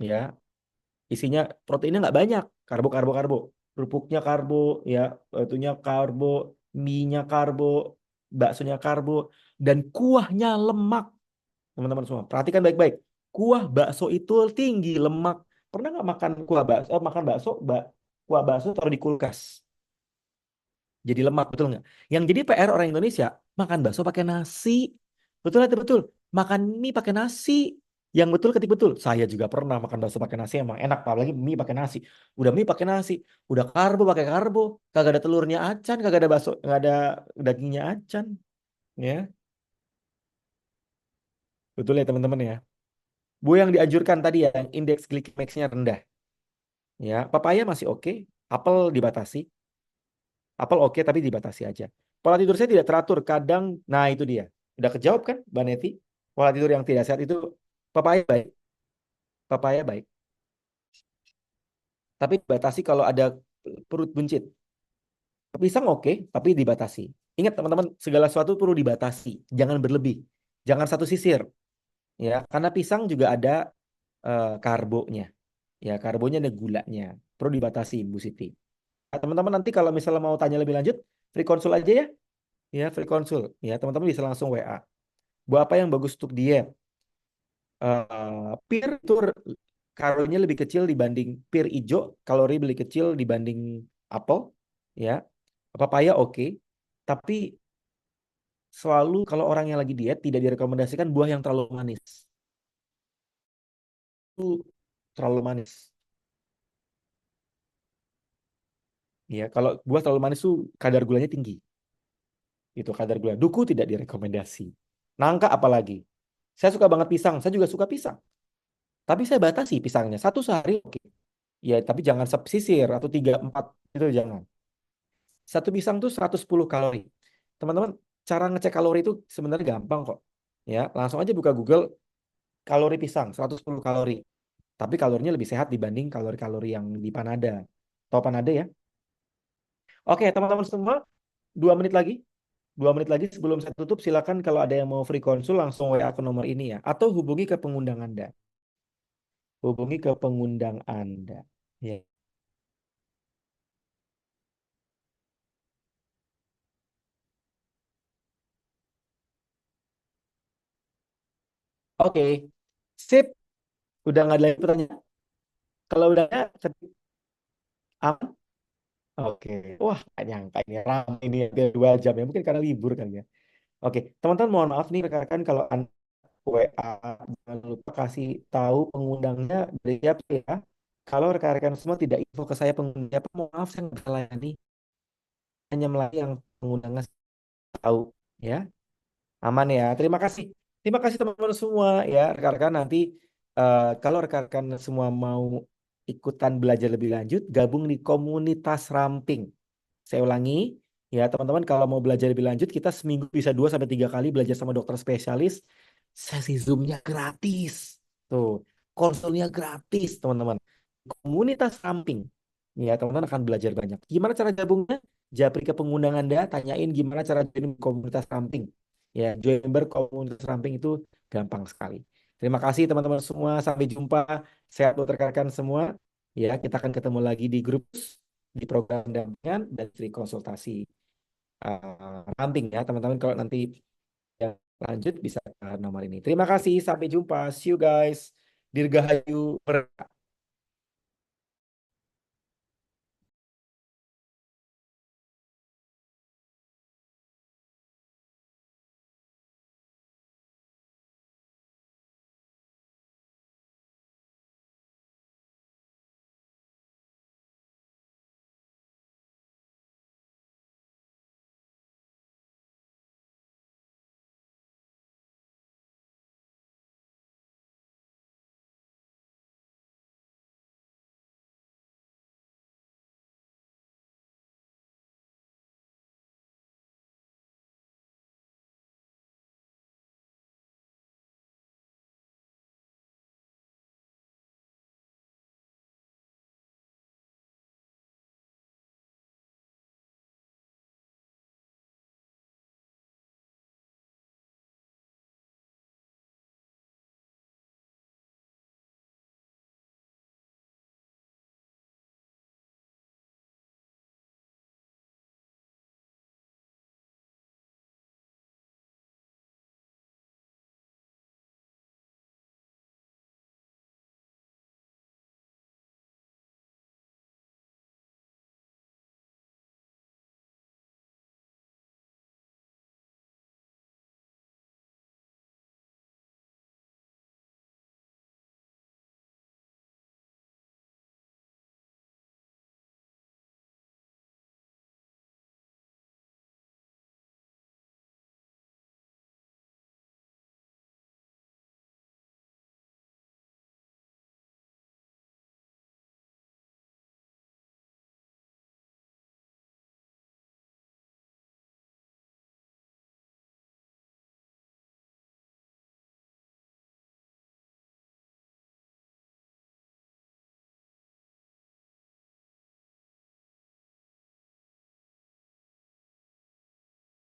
Ya, isinya proteinnya nggak banyak, karbo, kerupuknya karbo, ya itunya karbo, mie-nya karbo, baksonya karbo, dan kuahnya lemak. Teman-teman semua perhatikan baik-baik, kuah bakso itu tinggi lemak. Pernah nggak makan kuah bakso, kuah bakso taruh di kulkas jadi lemak, betul nggak? Yang jadi PR orang Indonesia, makan bakso pakai nasi, betul atau betul? Makan mie pakai nasi, yang betul ketik betul. Saya juga pernah makan bakso pakai nasi, emang enak, apalagi mie pakai nasi. Udah mie pakai nasi, udah karbo pakai karbo, kagak ada telurnya acan, kagak ada bakso, nggak ada dagingnya acan, ya betul ya teman-teman ya. Bu yang dianjurkan tadi ya, yang indeks glikemiksnya rendah, ya papaya masih oke, apel dibatasi. Apel oke, tapi dibatasi aja. Pola tidur saya tidak teratur. Kadang, nah itu dia. Udah kejawab kan, Mbak Neti? Pola tidur yang tidak sehat itu papaya baik. Papaya baik. Tapi dibatasi kalau ada perut buncit. Pisang oke, tapi dibatasi. Ingat teman-teman, segala sesuatu perlu dibatasi. Jangan berlebih. Jangan satu sisir. Ya, karena pisang juga ada karbonya. Ya, karbonya ada gulanya. Perlu dibatasi, Bu Siti. Nah, teman-teman nanti kalau misalnya mau tanya lebih lanjut, free konsul aja ya. Ya, free konsul. Ya, teman-teman bisa langsung WA. Buah apa yang bagus untuk diet? Pir itu kalorinya lebih kecil dibanding pir hijau, kalori lebih kecil dibanding apel, ya. Papaya oke, tapi selalu kalau orang yang lagi diet tidak direkomendasikan buah yang terlalu manis. Itu terlalu manis. Ya, kalau buah terlalu manis tuh kadar gulanya tinggi. Itu kadar gula. Duku tidak direkomendasi. Nangka apalagi. Saya suka banget pisang, saya juga suka pisang. Tapi saya batasi pisangnya. Satu sehari oke. Ya, tapi jangan sisir atau 3 4 itu jangan. Satu pisang tuh 110 kalori. Teman-teman, cara ngecek kalori itu sebenarnya gampang kok. Ya, langsung aja buka Google kalori pisang, 110 kalori. Tapi kalorinya lebih sehat dibanding kalori-kalori yang di Panada. Tahu Panada ya? Oke, teman-teman semua, 2 menit lagi. 2 menit lagi sebelum saya tutup, silakan kalau ada yang mau free konsul langsung WA ke nomor ini ya. Atau hubungi ke pengundang Anda. Hubungi ke pengundang Anda. Ya. Oke, sip. Udah nggak ada lagi pertanyaan. Kalau udah ada, aman. Oke. Wah, nggak nyangka ini ramai ini hampir 2 jam ya. Mungkin karena libur kan ya. Oke, teman-teman mohon maaf nih rekan-rekan kalau Anda WA jangan lupa kasih tahu pengundangnya dari siapa ya. Kalau rekan-rekan semua tidak info ke saya pengundang siapa, mohon maaf saya nggak bisa layani. Hanya melayani yang pengundangnya tahu ya. Aman ya. Terima kasih. Terima kasih teman-teman semua ya. Rekan-rekan nanti kalau rekan-rekan semua mau ikutan belajar lebih lanjut, gabung di komunitas ramping. Saya ulangi ya teman-teman, kalau mau belajar lebih lanjut, kita seminggu bisa 2 sampai 3 kali belajar sama dokter spesialis. Sesi Zoom-nya gratis. Tuh, konsulnya gratis teman-teman. Komunitas ramping. Ya, teman-teman akan belajar banyak. Gimana cara gabungnya? Japri ke pengundang Anda, tanyain gimana cara join komunitas ramping. Ya, join member komunitas ramping itu gampang sekali. Terima kasih teman-teman semua. Sampai jumpa. Sehat buat rekan-rekan semua. Ya, kita akan ketemu lagi di grup, di program dampingan dan free konsultasi ramping ya teman-teman. Kalau nanti yang lanjut bisa ke nomor ini. Terima kasih. Sampai jumpa. See you guys. Dirgahayu.